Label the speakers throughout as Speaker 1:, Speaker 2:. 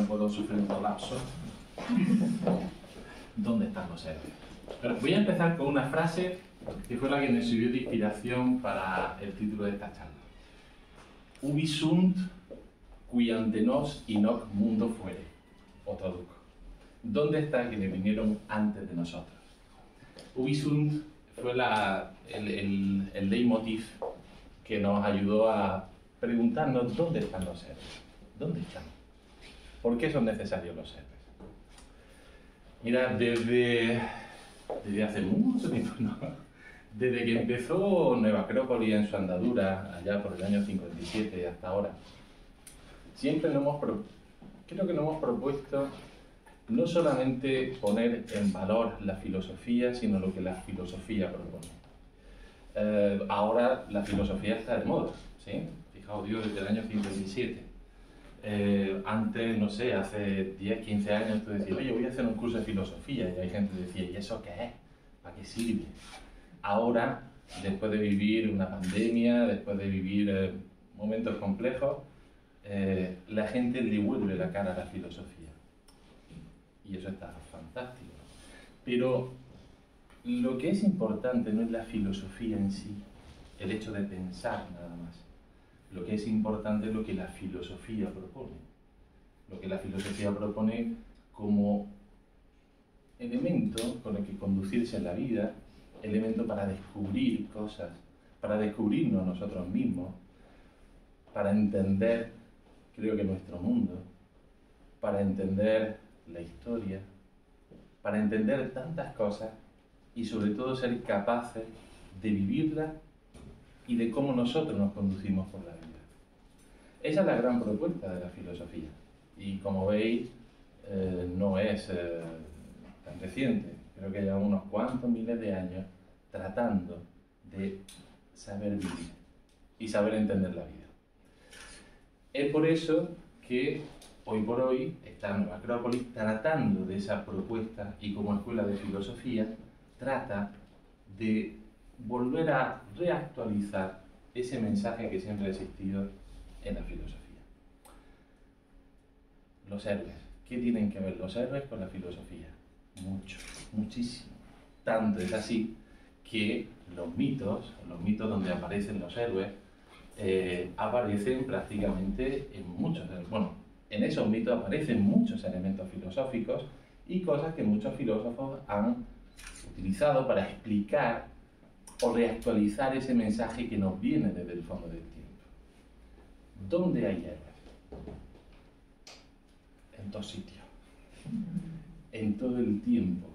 Speaker 1: puedo sufrir un colapso. ¿Dónde están los héroes? Pero voy a empezar con una frase que fue la que me sirvió de inspiración para el título de esta charla. Ubi sunt qui ante nos in hoc mundo fuere. O traduzco. ¿Dónde está quienes vinieron antes de nosotros? Ubi sunt fue el leitmotiv que nos ayudó a preguntarnos dónde están los héroes. ¿Dónde están? ¿Por qué son necesarios los héroes? Mira, desde hace mucho tiempo, ¿no? Desde que empezó Nueva Acrópolis en su andadura, allá por el año 57 hasta ahora, siempre creo que nos hemos propuesto no solamente poner en valor la filosofía, sino lo que la filosofía propone. Ahora la filosofía está de moda, ¿sí? Fijaos, digo, desde el año 57. Antes, no sé, hace 10, 15 años tú decías, oye, voy a hacer un curso de filosofía, y hay gente que decía, ¿y eso qué es? ¿Para qué sirve? Ahora, después de vivir una pandemia, después de vivir momentos complejos, la gente le vuelve la cara a la filosofía. Y eso está fantástico. Pero lo que es importante no es la filosofía en sí, el hecho de pensar nada más. Lo que es importante es lo que la filosofía propone. Lo que la filosofía propone como elemento con el que conducirse en la vida, elemento para descubrir cosas, para descubrirnos a nosotros mismos, para entender, creo que nuestro mundo, para entender la historia, para entender tantas cosas y sobre todo ser capaces de vivirlas y de cómo nosotros nos conducimos por la vida. Esa es la gran propuesta de la filosofía y como veis no es tan reciente, creo que lleva unos cuantos miles de años tratando de saber vivir y saber entender la vida. Es por eso que hoy por hoy está Nueva Acrópolis tratando de esa propuesta y como escuela de filosofía trata de volver a reactualizar ese mensaje que siempre ha existido en la filosofía. Los héroes. ¿Qué tienen que ver los héroes con la filosofía? Mucho, muchísimo. Tanto es así que los mitos donde aparecen los héroes, aparecen prácticamente en muchos, bueno, en esos mitos aparecen muchos elementos filosóficos y cosas que muchos filósofos han utilizado para explicar o reactualizar ese mensaje que nos viene desde el fondo del tiempo. ¿Dónde hay héroes? En dos sitios. En todo el tiempo,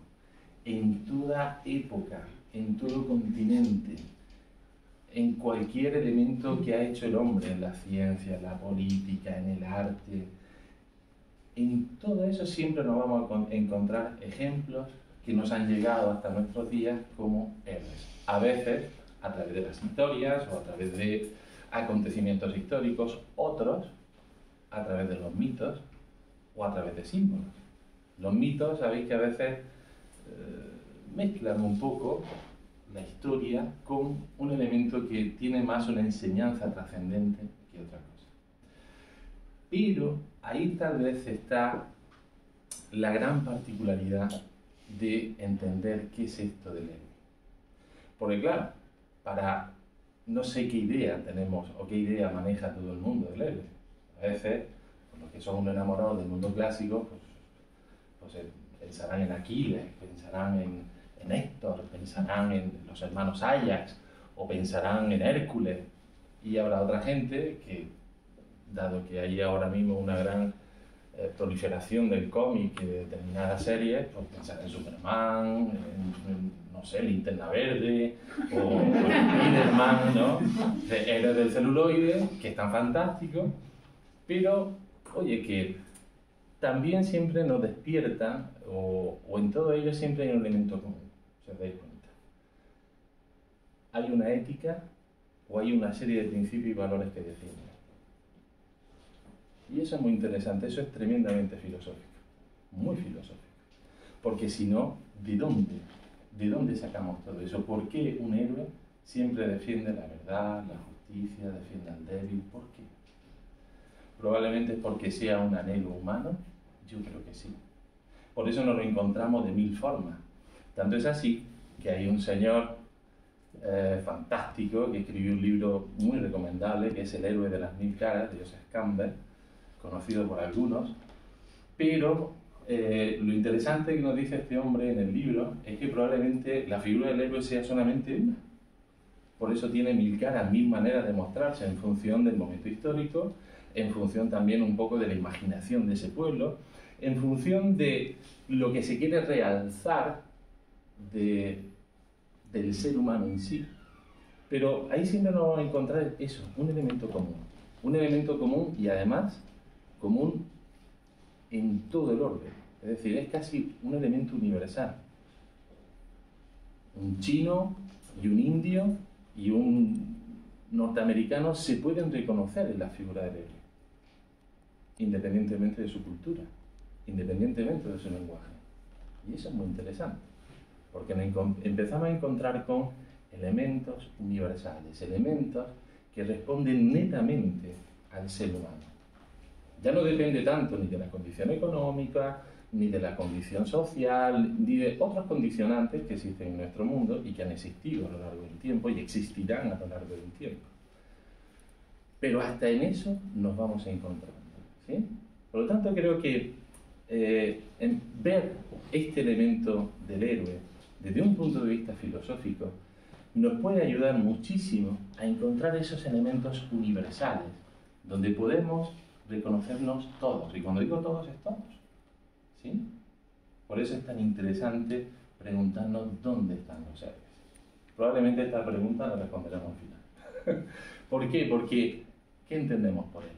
Speaker 1: en toda época, en todo continente, en cualquier elemento que ha hecho el hombre, en la ciencia, en la política, en el arte. En todo eso siempre nos vamos a encontrar ejemplos que nos han llegado hasta nuestros días como héroes. A veces a través de las historias o a través de acontecimientos históricos, otros a través de los mitos o a través de símbolos. Los mitos, sabéis que a veces mezclan un poco la historia con un elemento que tiene más una enseñanza trascendente que otra cosa. Pero ahí tal vez está la gran particularidad de entender qué es esto del héroe. Porque claro, para no sé qué idea tenemos o qué idea maneja todo el mundo del héroe. A veces, los que son enamorados del mundo clásico, pues pensarán en Aquiles, pensarán en Héctor, pensarán en los hermanos Ajax o pensarán en Hércules. Y habrá otra gente que, dado que hay ahora mismo una gran proliferación del cómic y de determinadas series, pues pensar en Superman, no sé, Linterna Verde o Spiderman, ¿no? De héroes del celuloide, que están fantásticos, pero, oye, que también siempre nos despiertan, o en todo ello siempre hay un elemento común, si os dais cuenta. Hay una ética o hay una serie de principios y valores que definen. Y eso es muy interesante, eso es tremendamente filosófico, muy filosófico. Porque si no, ¿de dónde sacamos todo eso? ¿Por qué un héroe siempre defiende la verdad, la justicia, defiende al débil? ¿Por qué? Probablemente es porque sea un anhelo humano, Yo creo que sí. Por eso nos lo encontramos de mil formas. Tanto es así que hay un señor fantástico que escribió un libro muy recomendable, que es El héroe de las mil caras, de Joseph Campbell, conocido por algunos, pero lo interesante que nos dice este hombre en el libro es que probablemente la figura del héroe sea solamente una. Por eso tiene mil caras, mil maneras de mostrarse en función del momento histórico, en función también un poco de la imaginación de ese pueblo, en función de lo que se quiere realzar del ser humano en sí. Pero ahí siempre nos vamos a encontrar eso, un elemento común. Un elemento común y además común en todo el orden. Es decir, es casi un elemento universal. Un chino y un indio y un norteamericano se pueden reconocer en la figura del héroe, independientemente de su cultura, independientemente de su lenguaje. Y eso es muy interesante, porque empezamos a encontrar con elementos universales, elementos que responden netamente al ser humano. Ya no depende tanto ni de la condición económica, ni de la condición social, ni de otros condicionantes que existen en nuestro mundo y que han existido a lo largo del tiempo y existirán a lo largo del tiempo. Pero hasta en eso nos vamos encontrando, ¿sí? Por lo tanto, creo que ver este elemento del héroe desde un punto de vista filosófico nos puede ayudar muchísimo a encontrar esos elementos universales, donde podemos reconocernos todos. Y cuando digo todos, es todos. ¿Sí? Por eso es tan interesante preguntarnos dónde están los héroes. Probablemente esta pregunta la responderemos al final. ¿Por qué? Porque, ¿qué entendemos por héroe?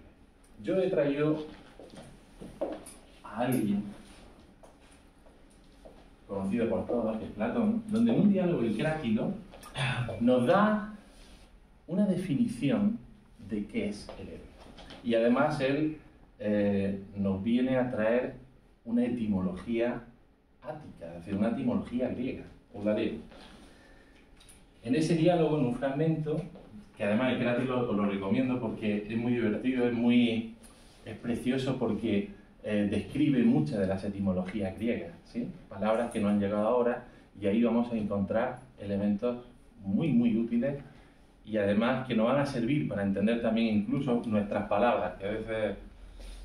Speaker 1: Yo he traído a alguien conocido por todos, que es Platón, donde en un diálogo el Cráquilo nos da una definición de qué es el héroe. Y además él nos viene a traer una etimología ática, es decir, una etimología griega. Os la leo. En ese diálogo, en un fragmento, que además el Cráquilo os lo recomiendo porque es muy divertido, es precioso porque describe muchas de las etimologías griegas, ¿sí? Palabras que no han llegado ahora, y ahí vamos a encontrar elementos muy, muy útiles y además que nos van a servir para entender también incluso nuestras palabras, que a veces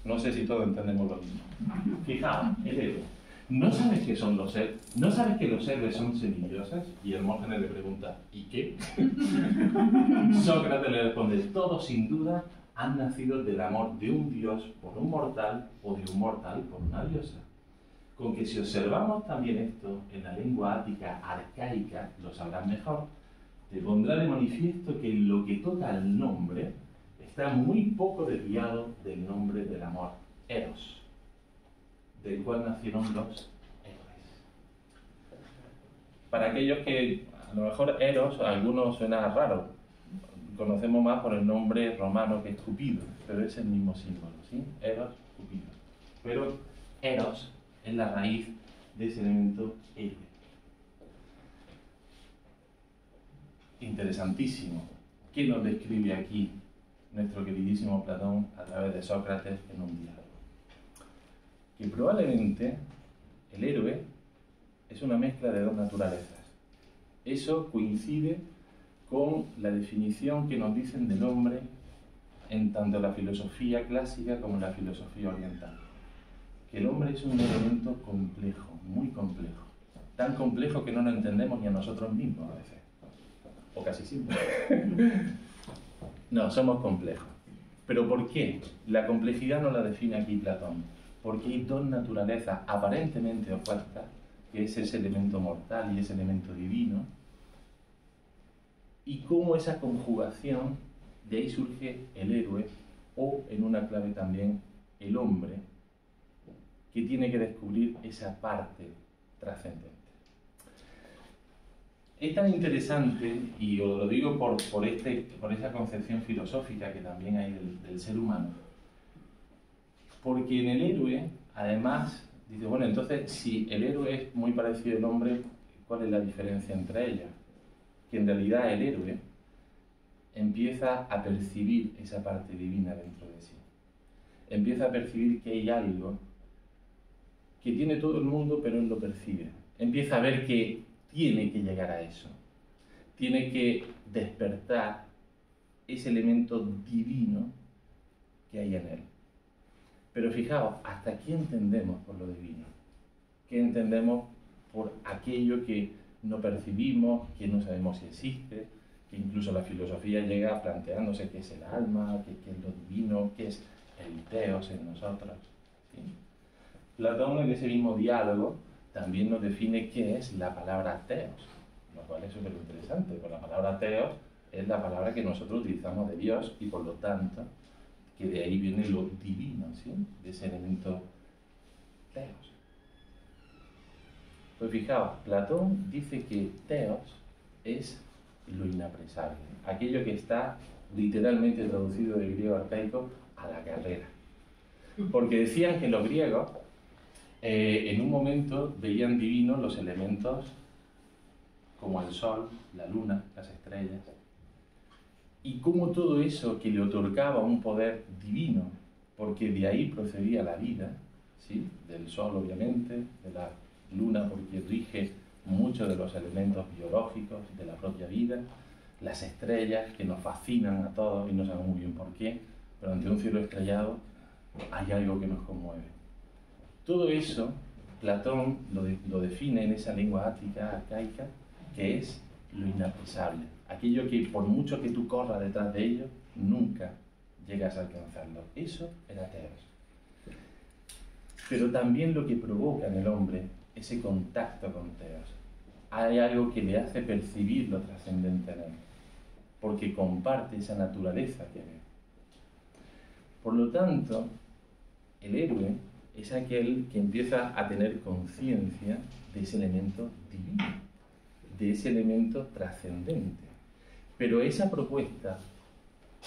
Speaker 1: no sé si todos entendemos lo mismo. Fijaos, el héroe. ¿No sabes qué son los héroes? ¿No sabes que los héroes son semidioses? Y Hermógenes le pregunta, ¿y qué? Sócrates le responde, todos sin duda han nacido del amor de un dios por un mortal o de un mortal por una diosa. Con que si observamos también esto en la lengua ática arcaica, lo sabrán mejor, te pondrá de manifiesto que en lo que toca al nombre, está muy poco desviado del nombre del amor, Eros, del cual nacieron los héroes. Para aquellos que, a lo mejor Eros, a algunos suena raro, conocemos más por el nombre romano que es Cupido, pero es el mismo símbolo, ¿sí? Eros, Cupido. Pero Eros es la raíz de ese elemento héroe. Interesantísimo. ¿Qué nos describe aquí nuestro queridísimo Platón a través de Sócrates en un diálogo? Que probablemente el héroe es una mezcla de dos naturalezas. Eso coincide con la definición que nos dicen del hombre en tanto la filosofía clásica como la filosofía oriental. Que el hombre es un elemento complejo, muy complejo. Tan complejo que no lo entendemos ni a nosotros mismos a veces. O casi siempre. No, somos complejos. ¿Pero por qué? La complejidad no la define aquí Platón. Porque hay dos naturalezas aparentemente opuestas, que es ese elemento mortal y ese elemento divino, y cómo esa conjugación, de ahí surge el héroe, o en una clave también el hombre, que tiene que descubrir esa parte trascendente. Es tan interesante, y os lo digo por esa concepción filosófica que también hay del ser humano, porque en el héroe, además, dice, bueno, entonces, si el héroe es muy parecido al hombre, ¿cuál es la diferencia entre ellos? Que en realidad el héroe empieza a percibir esa parte divina dentro de sí. Empieza a percibir que hay algo que tiene todo el mundo, pero él lo percibe. Empieza a ver que tiene que llegar a eso. Tiene que despertar ese elemento divino que hay en él. Pero fijaos, ¿hasta qué entendemos por lo divino? ¿Qué entendemos por aquello que no percibimos, que no sabemos si existe, que incluso la filosofía llega planteándose qué es el alma, qué es lo divino, qué es el teos en nosotros? ¿Sí? Platón en ese mismo diálogo también nos define qué es la palabra teos, lo cual es súper interesante, porque la palabra teos es la palabra que nosotros utilizamos de Dios y por lo tanto que de ahí viene lo divino, ¿sí? De ese elemento teos. Pues fijaos, Platón dice que teos es lo inapresable, aquello que está literalmente traducido del griego arcaico a la carrera. Porque decían que los griegos en un momento veían divinos los elementos como el sol, la luna, las estrellas, y cómo todo eso que le otorgaba un poder divino, porque de ahí procedía la vida, ¿sí? Del sol obviamente, de la luna porque rige muchos de los elementos biológicos de la propia vida, las estrellas que nos fascinan a todos y no sabemos muy bien por qué, pero ante un cielo estrellado hay algo que nos conmueve. Todo eso Platón lo define en esa lengua ática arcaica, que es lo inapresable, aquello que por mucho que tú corras detrás de ello, nunca llegas a alcanzarlo. Eso era teos. Pero también lo que provoca en el hombre ese contacto con teos. Hay algo que le hace percibir lo trascendente en él, porque comparte esa naturaleza que ve. Por lo tanto, el héroe es aquel que empieza a tener conciencia de ese elemento divino, de ese elemento trascendente. Pero esa propuesta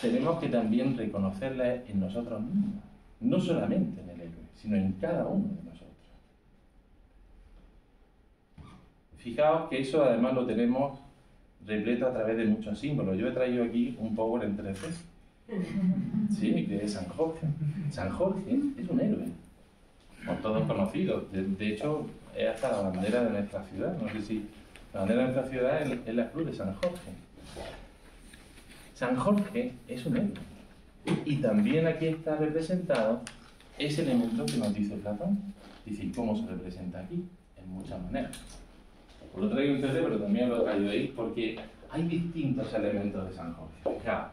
Speaker 1: tenemos que también reconocerla en nosotros mismos, no solamente en el héroe, sino en cada uno de nosotros. Fijaos que eso además lo tenemos repleto a través de muchos símbolos. Yo he traído aquí un power en 3D, ¿sí? Que es San Jorge. San Jorge es un héroe, por todos conocidos. De hecho, es hasta la bandera de nuestra ciudad. No sé si la bandera de nuestra ciudad es la cruz de San Jorge. San Jorge es un héroe. Y también aquí está representado ese elemento que nos dice Platón. Dice, ¿y cómo se representa aquí? En muchas maneras. Lo traigo en 3D, pero también lo traigo ahí porque hay distintos elementos de San Jorge. Fijaos.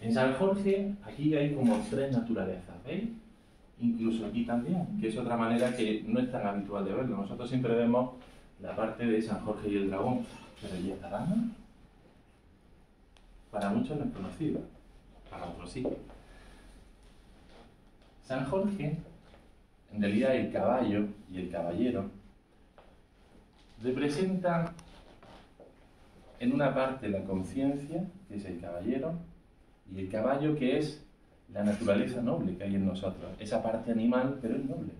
Speaker 1: En San Jorge, aquí hay como 3 naturalezas, ¿veis? Incluso aquí también, que es otra manera que no es tan habitual de verlo. Nosotros siempre vemos la parte de San Jorge y el dragón, pero ¿y esta dama? Para muchos no es conocido, para otros sí. San Jorge, en realidad el caballo y el caballero, representan en una parte la conciencia, que es el caballero, y el caballo, que es la naturaleza noble que hay en nosotros. Esa parte animal, pero es noble.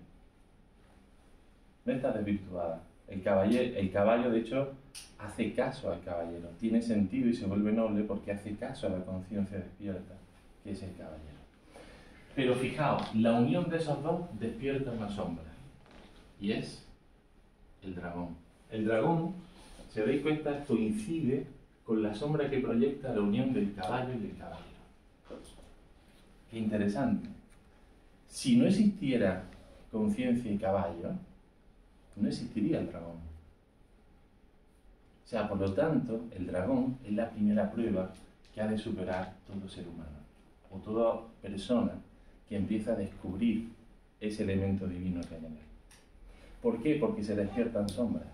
Speaker 1: No está desvirtuada. El caballo, de hecho, hace caso al caballero. Tiene sentido y se vuelve noble porque hace caso a la conciencia despierta, que es el caballero. Pero fijaos, la unión de esos dos despierta una sombra. Y es el dragón. El dragón, si os dais cuenta, coincide con la sombra que proyecta la unión del caballo y del caballero. Qué interesante. Si no existiera conciencia y caballo, no existiría el dragón. O sea, por lo tanto, el dragón es la primera prueba que ha de superar todo ser humano, o toda persona que empieza a descubrir ese elemento divino que hay en él. ¿Por qué? Porque se despiertan sombras,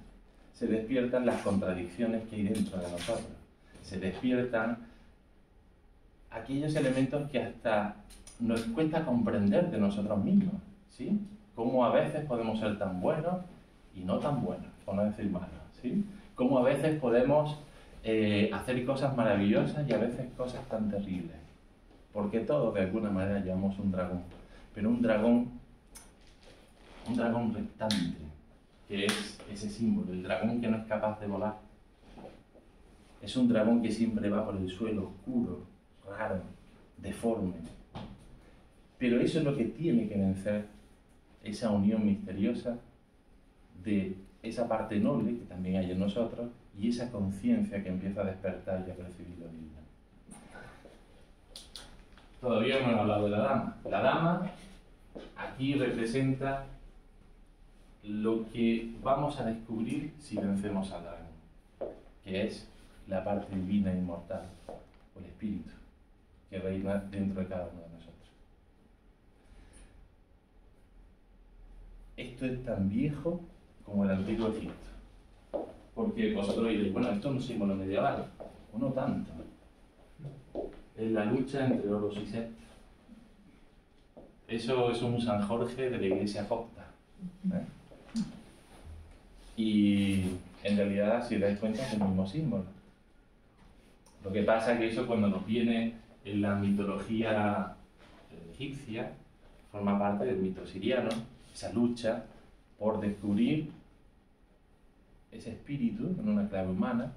Speaker 1: se despiertan las contradicciones que hay dentro de nosotros, se despiertan aquellos elementos que hasta nos cuesta comprender de nosotros mismos, ¿sí? Cómo a veces podemos ser tan buenos y no tan buenos, por no decir malos, ¿sí? Cómo a veces podemos hacer cosas maravillosas y a veces cosas tan terribles. Porque todos de alguna manera llevamos un dragón, pero un dragón rectante, que es ese símbolo, el dragón que no es capaz de volar. Es un dragón que siempre va por el suelo oscuro, raro, deforme. Pero eso es lo que tiene que vencer esa unión misteriosa de esa parte noble que también hay en nosotros y esa conciencia que empieza a despertar y a percibir lo divino. Todavía no he hablado de la dama. La dama aquí representa lo que vamos a descubrir si vencemos al dragón, que es la parte divina e inmortal, o el espíritu, que reina dentro de cada uno de nosotros. Esto es tan viejo como el antiguo Egipto. Porque vosotros diréis, bueno, esto es un símbolo medieval, o no tanto. Es la lucha entre Horus y Set. Eso es un San Jorge de la iglesia copta. Y en realidad, si os dais cuenta, es el mismo símbolo. Lo que pasa es que eso, cuando nos viene en la mitología egipcia, forma parte del mito siriano, esa lucha por descubrir ese espíritu en una clave humana,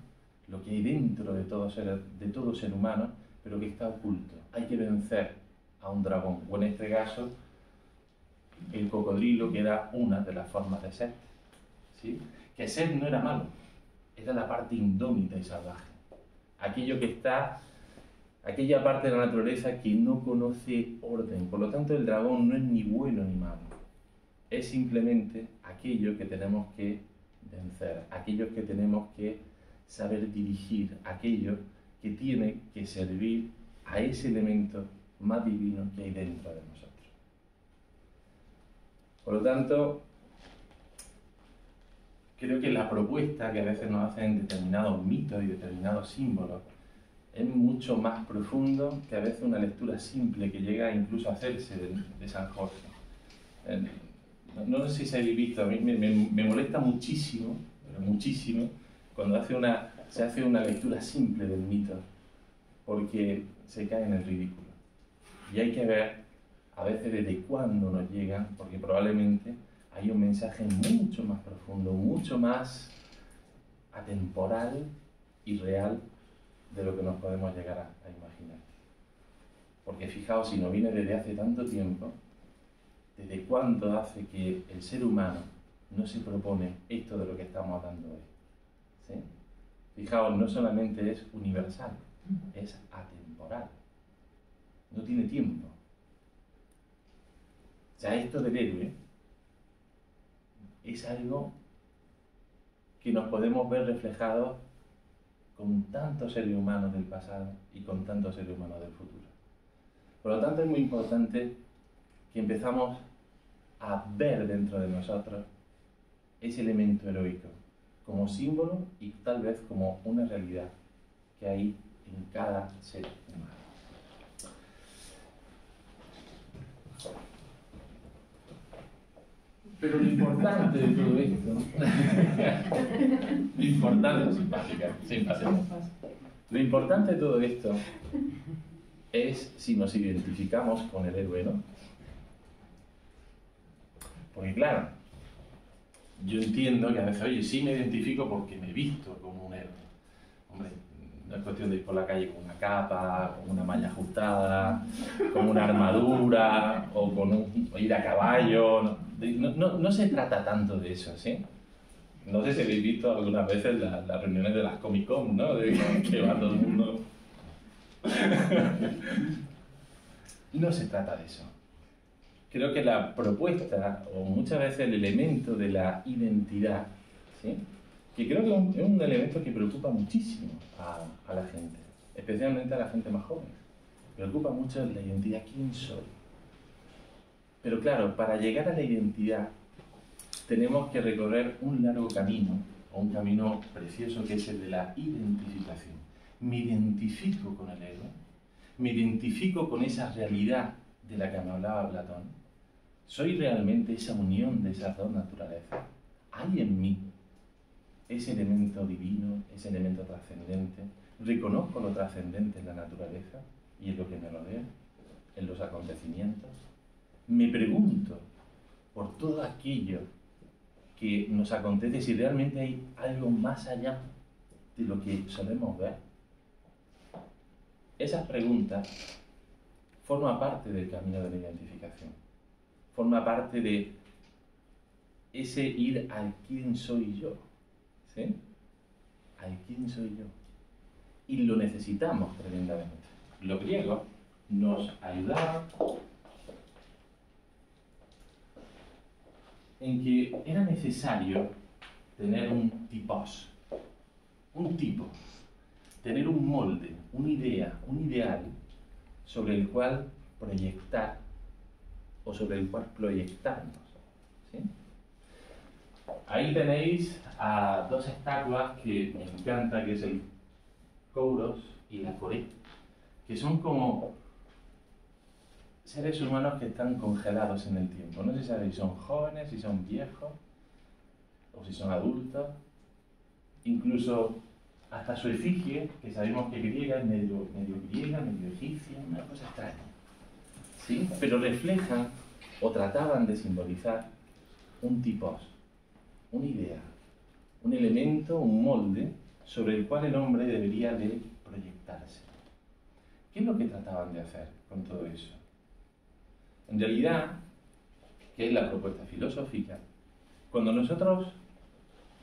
Speaker 1: lo que hay dentro de todo ser humano, pero que está oculto. Hay que vencer a un dragón, o en este caso, el cocodrilo, que era una de las formas de Set. ¿Sí? Que Set no era malo, era la parte indómita y salvaje. Aquello que está, aquella parte de la naturaleza que no conoce orden. Por lo tanto, el dragón no es ni bueno ni malo. Es simplemente aquello que tenemos que vencer, aquello que tenemos que saber dirigir, aquello que tiene que servir a ese elemento más divino que hay dentro de nosotros. Por lo tanto, creo que la propuesta que a veces nos hacen determinados mitos y determinados símbolos es mucho más profundo que a veces una lectura simple que llega incluso a hacerse de San Jorge. No sé si se habéis visto, a mí me molesta muchísimo, pero muchísimo, cuando se hace una lectura simple del mito, porque se cae en el ridículo. Y hay que ver a veces desde cuándo nos llegan, porque probablemente hay un mensaje mucho más profundo, mucho más atemporal y real de lo que nos podemos llegar a imaginar. Porque fijaos, si no viene desde hace tanto tiempo, ¿desde cuándo hace que el ser humano no se propone esto de lo que estamos hablando hoy? ¿Sí? Fijaos, no solamente es universal, es atemporal. No tiene tiempo. O sea, esto del héroe es algo que nos podemos ver reflejados con tantos seres humanos del pasado y con tantos seres humanos del futuro. Por lo tanto, es muy importante que empezamos a ver dentro de nosotros ese elemento heroico como símbolo y tal vez como una realidad que hay en cada ser humano. Pero lo importante de todo esto, lo importante de todo esto es si nos identificamos con el héroe, ¿no? Porque claro, yo entiendo que a veces, oye, sí me identifico porque me he visto como un héroe. Hombre, no es cuestión de ir por la calle con una capa, con una malla ajustada, con una armadura, o o ir a caballo. No se trata tanto de eso, ¿sí? No sé si habéis visto algunas veces las reuniones de las Comic Con, ¿no? De que va todo el mundo. No se trata de eso. Creo que la propuesta, o muchas veces el elemento de la identidad, ¿sí? Que creo que es un elemento que preocupa muchísimo a la gente, especialmente a la gente más joven. Preocupa mucho la identidad, ¿quién soy? Pero claro, para llegar a la identidad tenemos que recorrer un largo camino, o un camino precioso que es el de la identificación. Me identifico con el héroe, me identifico con esa realidad de la que me hablaba Platón. ¿Soy realmente esa unión de esas dos naturalezas? ¿Hay en mí ese elemento divino, ese elemento trascendente? ¿Reconozco lo trascendente en la naturaleza y en lo que me rodea, en los acontecimientos? Me pregunto por todo aquello que nos acontece, si realmente hay algo más allá de lo que solemos ver. Esas preguntas forman parte del camino de la identificación. Forma parte de ese ir al quién soy yo, ¿sí? Al quién soy yo. Y lo necesitamos tremendamente. Los griegos nos ayudaban en que era necesario tener un tipos, un tipo, tener un molde, una idea, un ideal sobre el cual proyectar o sobre el cual proyectarnos, ¿sí? Ahí tenéis a dos estatuas que me encanta, que es el Kouros y la Coré, que son como seres humanos que están congelados en el tiempo. No se sabe si son jóvenes, si son viejos, o si son adultos. Incluso hasta su efigie, que sabemos que griega, es medio griega, medio egipcia, una cosa extraña, ¿sí? Pero reflejan o trataban de simbolizar un tipos, una idea, un elemento, un molde sobre el cual el hombre debería de proyectarse. ¿Qué es lo que trataban de hacer con todo eso? En realidad, ¿qué es la propuesta filosófica? Cuando nosotros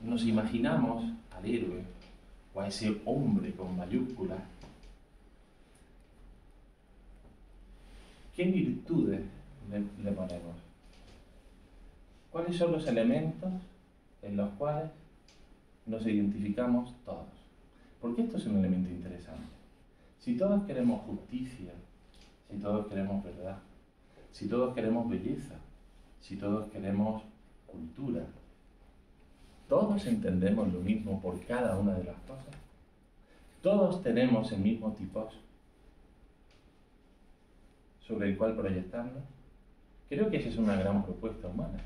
Speaker 1: nos imaginamos al héroe o a ese hombre con mayúsculas, ¿qué virtudes le ponemos? ¿Cuáles son los elementos en los cuales nos identificamos todos? Porque esto es un elemento interesante. Si todos queremos justicia, si todos queremos verdad, si todos queremos belleza, si todos queremos cultura, todos entendemos lo mismo por cada una de las cosas, todos tenemos el mismo tipos sobre el cual proyectarnos. Creo que esa es una gran propuesta humana.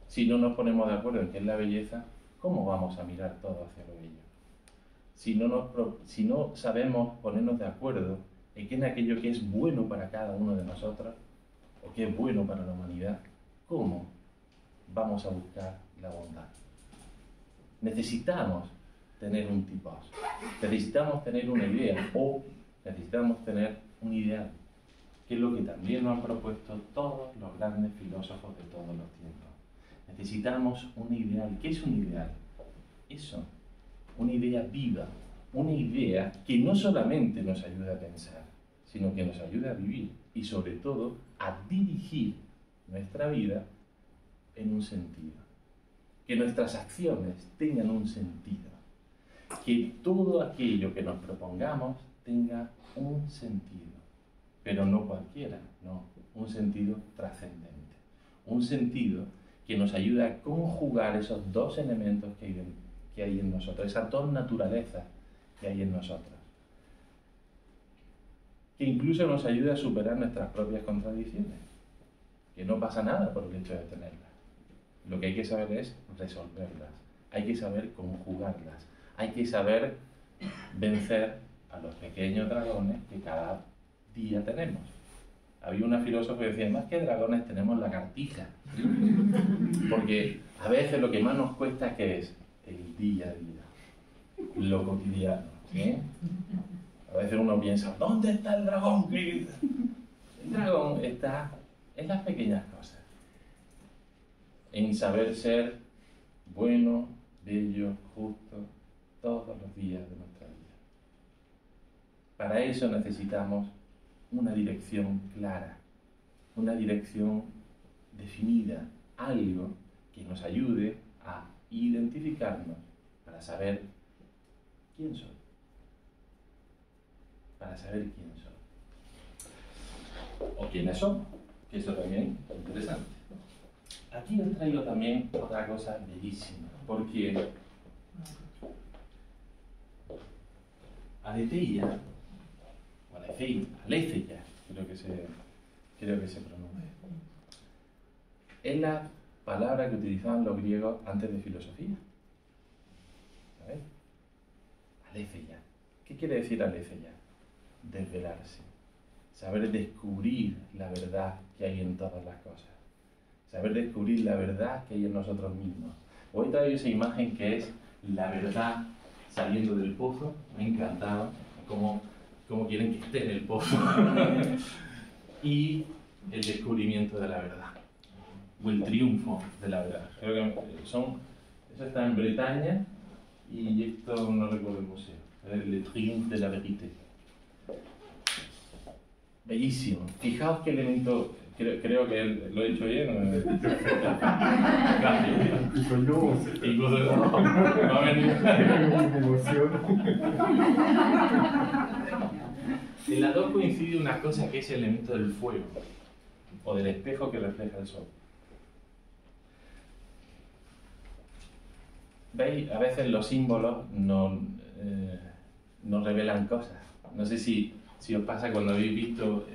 Speaker 1: Si no nos ponemos de acuerdo en qué es la belleza, ¿cómo vamos a mirar todo hacia lo bello? Si no sabemos ponernos de acuerdo en qué es aquello que es bueno para cada uno de nosotros, o que es bueno para la humanidad, ¿cómo vamos a buscar la bondad? Necesitamos tener un tipos, necesitamos tener una idea, o necesitamos tener un ideal, que es lo que también nos han propuesto todos los grandes filósofos de todos los tiempos. Necesitamos un ideal. ¿Qué es un ideal? Eso, una idea viva, una idea que no solamente nos ayude a pensar, sino que nos ayude a vivir y sobre todo a dirigir nuestra vida en un sentido. Que nuestras acciones tengan un sentido. Que todo aquello que nos propongamos tenga un sentido. Pero no cualquiera, no, un sentido trascendente. Un sentido que nos ayude a conjugar esos dos elementos que hay en nosotros, esas dos naturalezas que hay en nosotros. Que incluso nos ayude a superar nuestras propias contradicciones. Que no pasa nada por el hecho de tenerlas. Lo que hay que saber es resolverlas. Hay que saber conjugarlas. Hay que saber vencer a los pequeños dragones que cada día tenemos. Había una filósofa que decía, más que dragones tenemos lagartijas. Porque a veces lo que más nos cuesta que es el día a día, lo cotidiano, ¿sí? A veces uno piensa, ¿dónde está el dragón? El dragón está en las pequeñas cosas. En saber ser bueno, bello, justo, todos los días de nuestra vida. Para eso necesitamos una dirección clara, una dirección definida, algo que nos ayude a identificarnos para saber quién soy. Para saber quién soy. O quiénes somos, que eso también es interesante. Aquí os traigo también otra cosa bellísima, porque aletheia, o aletheia, creo que se pronuncia, es la palabra que utilizaban los griegos antes de filosofía. ¿Sabéis? Aletheia. ¿Qué quiere decir aletheia? Desvelarse, saber descubrir la verdad que hay en todas las cosas, saber descubrir la verdad que hay en nosotros mismos. Hoy traigo esa imagen que es la verdad saliendo del pozo. Me ha encantado cómo quieren que esté en el pozo y el descubrimiento de la verdad. o el triunfo de la verdad. Creo que eso está en Bretaña y esto no recuerdo el museo. Le Triomphe de la Vérité. Bellísimo. Fijaos qué elemento, creo que lo he hecho bien. Gracias.
Speaker 2: Incluso yo.
Speaker 1: Incluso no ha venido.
Speaker 2: Me emociono.
Speaker 1: En las dos coincide una cosa que es el elemento del fuego, o del espejo que refleja el sol. ¿Veis? A veces los símbolos nos revelan cosas. No sé si os pasa cuando habéis visto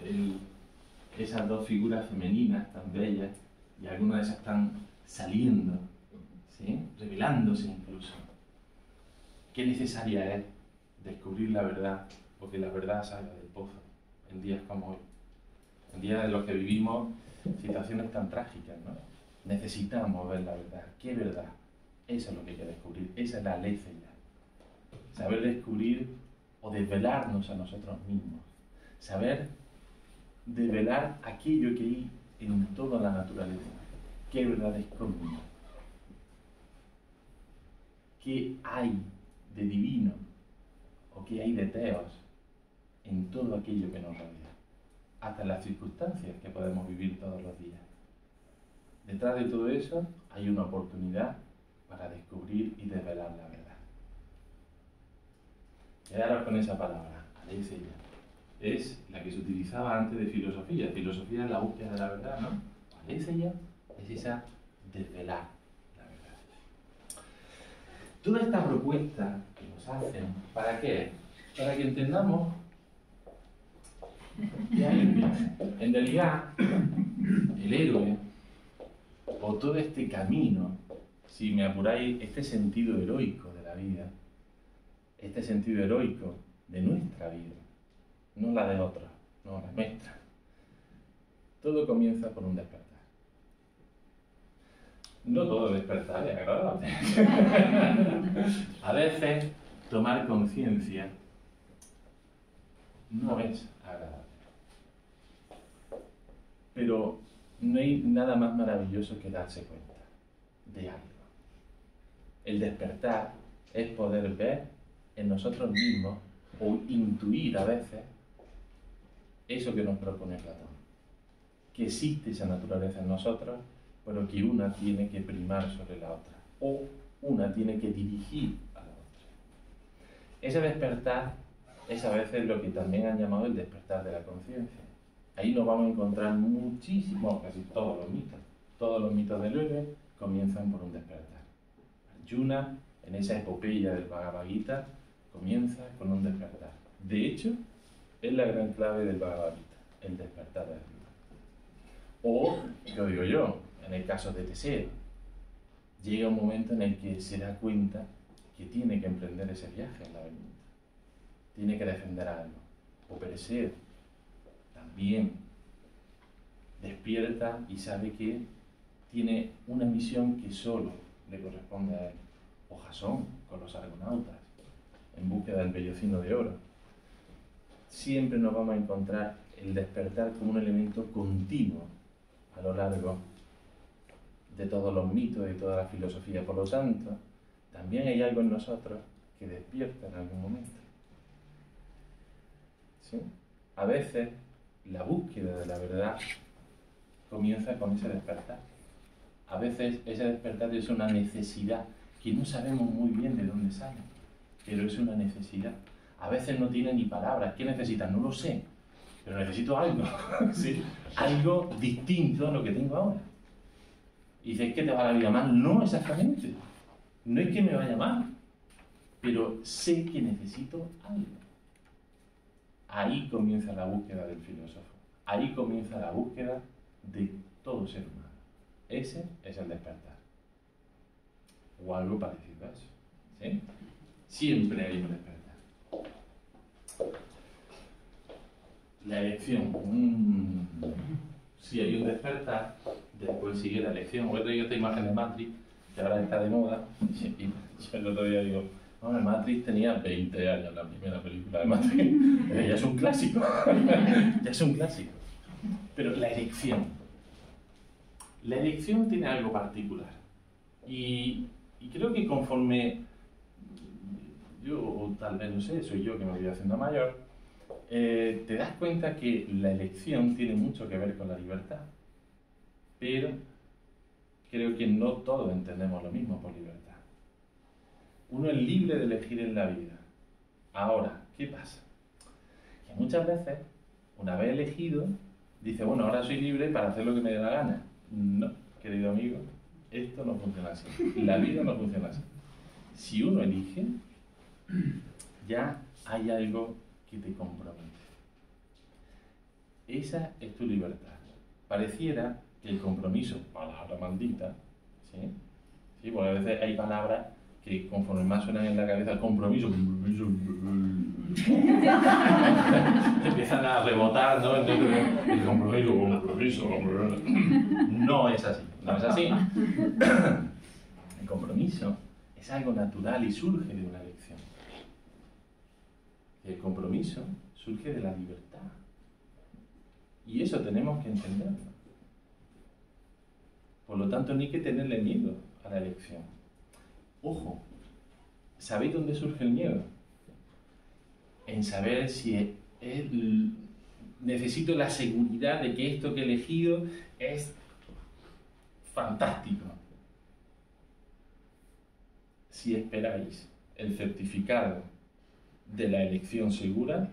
Speaker 1: esas dos figuras femeninas tan bellas, y algunas de esas están saliendo, ¿sí? Revelándose incluso. Qué necesaria es descubrir la verdad, o que la verdad salga del pozo, en días como hoy. En días en los que vivimos situaciones tan trágicas, ¿no? Necesitamos ver la verdad. ¿Qué verdad? Eso es lo que hay que descubrir. Esa es la aletheia. Saber descubrir o desvelarnos a nosotros mismos. Saber desvelar aquello que hay en toda la naturaleza. ¿Qué verdad esconde? ¿Qué hay de divino o qué hay de teos en todo aquello que nos rodea? Hasta en las circunstancias que podemos vivir todos los días. Detrás de todo eso hay una oportunidad para descubrir y desvelar la verdad. Quedaros con esa palabra, aletheia. Es la que se utilizaba antes de filosofía. Filosofía es la búsqueda de la verdad, ¿no? Aletheia es esa desvelar la verdad. Toda esta propuesta que nos hacen, ¿para qué? Para que entendamos que hay, en realidad, el héroe, o todo este camino, si me apuráis, este sentido heroico de la vida, este sentido heroico de nuestra vida, no la de otros, no la nuestra. Todo comienza por un despertar. No todo despertar es agradable. A veces tomar conciencia no es agradable. Pero no hay nada más maravilloso que darse cuenta de algo. El despertar es poder ver en nosotros mismos o intuir a veces eso que nos propone Platón. Que existe esa naturaleza en nosotros, pero que una tiene que primar sobre la otra. O una tiene que dirigir a la otra. Ese despertar es a veces lo que también han llamado el despertar de la conciencia. Ahí nos vamos a encontrar muchísimos, casi todos los mitos. Todos los mitos del héroe comienzan por un despertar. Arjuna, en esa epopeya del Bhagavad Gita, comienza con un despertar. De hecho, es la gran clave del Bhagavad Gita, el despertar de la vida. O, lo digo yo, en el caso de Teseo, llega un momento en el que se da cuenta que tiene que emprender ese viaje en la vida. Tiene que defender algo. O Perseo, también despierta y sabe que tiene una misión que solo le corresponde a él. O Jasón, con los argonautas, en búsqueda del vellocino de oro. Siempre nos vamos a encontrar el despertar como un elemento continuo a lo largo de todos los mitos y toda la filosofía. Por lo tanto, también hay algo en nosotros que despierta en algún momento. ¿Sí? A veces, la búsqueda de la verdad comienza con ese despertar. A veces ese despertar es una necesidad que no sabemos muy bien de dónde sale, pero es una necesidad. A veces no tiene ni palabras. ¿Qué necesitas? No lo sé, pero necesito algo, ¿sí? Algo distinto a lo que tengo ahora. Y dices, ¿es que te va la vida mal? No exactamente. No es que me vaya mal, pero sé que necesito algo. Ahí comienza la búsqueda del filósofo. Ahí comienza la búsqueda de todo ser humano. Ese es el despertar. O algo parecido a eso. ¿Sí? Siempre hay un despertar. La elección. Si hay un despertar, después sigue la elección. Hoy traigo esta imagen de Matrix, que ahora está de moda. Y yo el otro día digo, no, Matrix tenía 20 años, la primera película de Matrix. Ya es un clásico. Ya es un clásico. Pero la elección. La elección tiene algo particular. Y creo que conforme yo, o tal vez, no sé, soy yo que me voy haciendo mayor, te das cuenta que la elección tiene mucho que ver con la libertad. Pero creo que no todos entendemos lo mismo por libertad. Uno es libre de elegir en la vida. Ahora, ¿qué pasa? Que muchas veces, una vez elegido, dice, bueno, ahora soy libre para hacer lo que me dé la gana. No, querido amigo, esto no funciona así. La vida no funciona así. Si uno elige, ya hay algo que te compromete. Esa es tu libertad. Pareciera que el compromiso, palabra maldita, ¿sí? Sí, porque a veces hay palabras que conforme más suenan en la cabeza, compromiso, empiezan a rebotar, ¿no? Entonces, el compromiso, no es así, no es así. El compromiso es algo natural y surge de una elección. El compromiso surge de la libertad. Y eso tenemos que entenderlo. Por lo tanto, no hay que tenerle miedo a la elección. Ojo, ¿sabéis dónde surge el miedo? En saber si necesito la seguridad de que esto que he elegido es fantástico. Si esperáis el certificado de la elección segura,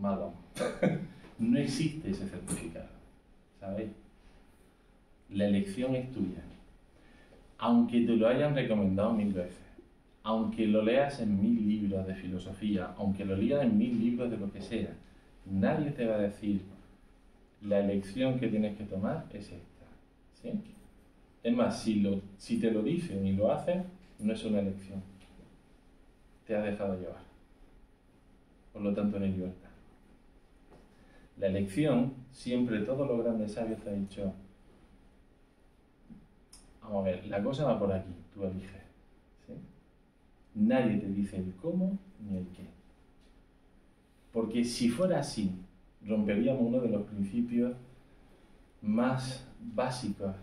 Speaker 1: mal vamos. No existe ese certificado, ¿sabéis? La elección es tuya. Aunque te lo hayan recomendado 1000 veces, aunque lo leas en 1000 libros de filosofía, aunque lo leas en 1000 libros de lo que sea, nadie te va a decir la elección que tienes que tomar es esta, ¿sí? Es más, si te lo dicen y lo hacen, no es una elección. Te has dejado llevar. Por lo tanto, no hay libertad. La elección, siempre todos los grandes sabios te han dicho, vamos a ver, la cosa va por aquí, tú eliges, ¿sí? Nadie te dice el cómo ni el qué. Porque si fuera así, romperíamos uno de los principios más básicos,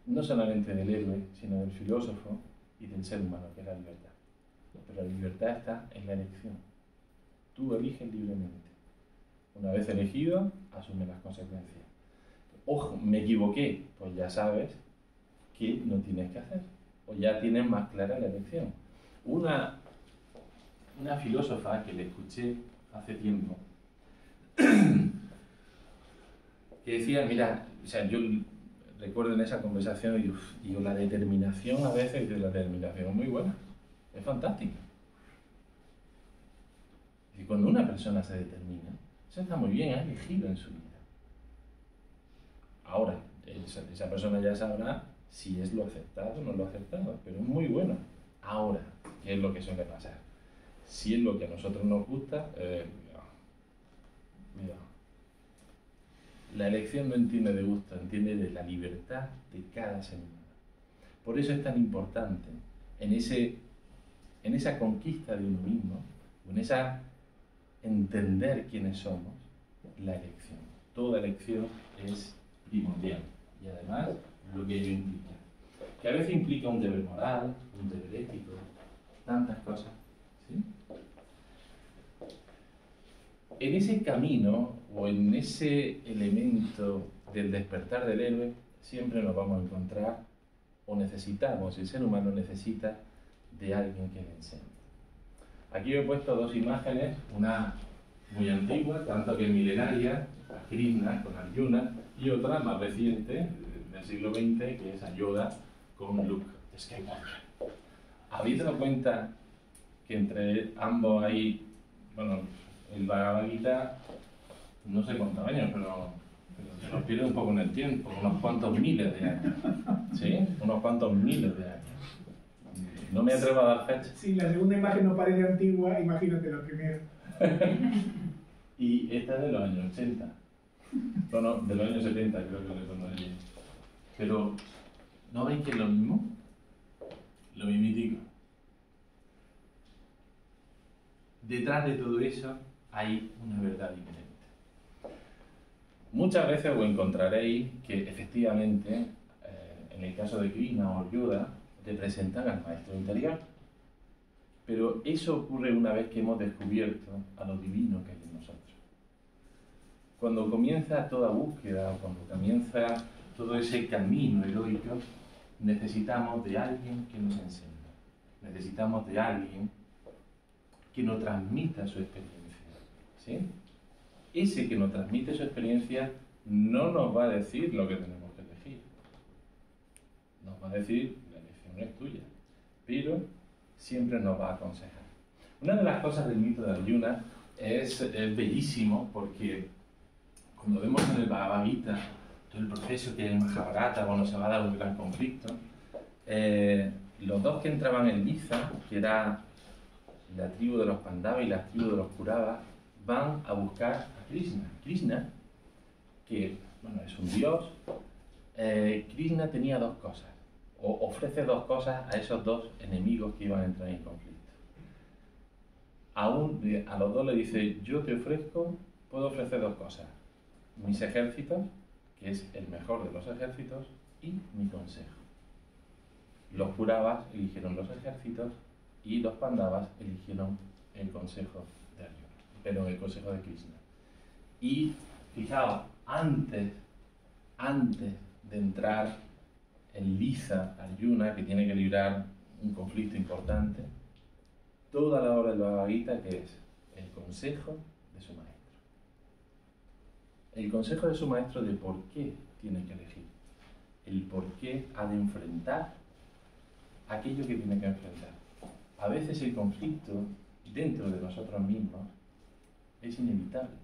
Speaker 1: no solamente del héroe, sino del filósofo y del ser humano, que es la libertad. Pero la libertad está en la elección. Tú eliges libremente. Una vez elegido, asume las consecuencias. Ojo, me equivoqué, pues ya sabes que no tienes que hacer. O ya tienes más clara la elección. Una filósofa que le escuché hace tiempo, que decía, mira, o sea, yo recuerdo en esa conversación y digo, la determinación a veces, la determinación es muy buena, es fantástica. Y cuando una persona se determina, eso está muy bien, ha elegido en su vida. Ahora, esa persona ya sabrá si es lo aceptado o no lo aceptado, pero es muy bueno. Ahora, ¿qué es lo que suele pasar? Si es lo que a nosotros nos gusta, cuidado. La elección no entiende de gusto, entiende de la libertad de cada ser humano. Por eso es tan importante en esa conquista de uno mismo, en esa entender quiénes somos, la elección. Toda elección es primordial y además lo que ello implica. Que a veces implica un deber moral, un deber ético, tantas cosas. ¿Sí? En ese camino o en ese elemento del despertar del héroe siempre nos vamos a encontrar o necesitamos, el ser humano necesita de alguien que le enseñe. Aquí he puesto dos imágenes, una muy antigua, tanto que milenaria, a Krishna con Arjuna, y otra más reciente, del siglo XX, que es a Yoda con Luke Skywalker. ¿Habéis dado cuenta que entre ambos hay, bueno, el Bhagavad Gita, no sé cuántos años, pero se nos pierde un poco en el tiempo, unos cuantos miles de años, ¿sí? Unos cuantos miles de años. No me atrevo a dar fecha.
Speaker 3: Si la segunda imagen no parece antigua, imagínate la primera.
Speaker 1: Y esta es de los años 80. Bueno, de los años 70 creo que le conocí. Pero, ¿no veis que es lo mismo? Lo mimitico. Detrás de todo eso hay una verdad diferente. Muchas veces os encontraréis que efectivamente, en el caso de Krishna o Yoda, representan al maestro interior. Pero eso ocurre una vez que hemos descubierto a lo divino que hay en nosotros. Cuando comienza toda búsqueda, cuando comienza todo ese camino heroico, necesitamos de alguien que nos enseñe. Necesitamos de alguien que nos transmita su experiencia. ¿Sí? Ese que nos transmite su experiencia no nos va a decir lo que tenemos que elegir. Nos va a decir, la elección es tuya, pero siempre nos va a aconsejar. Una de las cosas del mito de Arjuna es bellísimo porque cuando vemos en el Bhagavad Gita todo el proceso que hay en Mahabharata, cuando se va a dar un gran conflicto, los dos que entraban en liza, que era la tribu de los Pandavas y la tribu de los Kauravas, van a buscar a Krishna. Krishna, que bueno, es un dios, Krishna tenía dos cosas, o ofrece dos cosas a esos dos enemigos que iban a entrar en conflicto. A los dos le dice, yo te ofrezco, puedo ofrecer dos cosas, mis ejércitos, que es el mejor de los ejércitos, y mi consejo. Los Kauravas eligieron los ejércitos y los Pandavas eligieron el consejo de Arjuna, pero el consejo de Krishna. Y fijaos, antes de entrar en liza Arjuna, que tiene que librar un conflicto importante, toda la obra del Bhagavad Gita, que es el consejo de su maestro. El consejo de su maestro de por qué tiene que elegir, el por qué ha de enfrentar aquello que tiene que enfrentar. A veces el conflicto dentro de nosotros mismos es inevitable,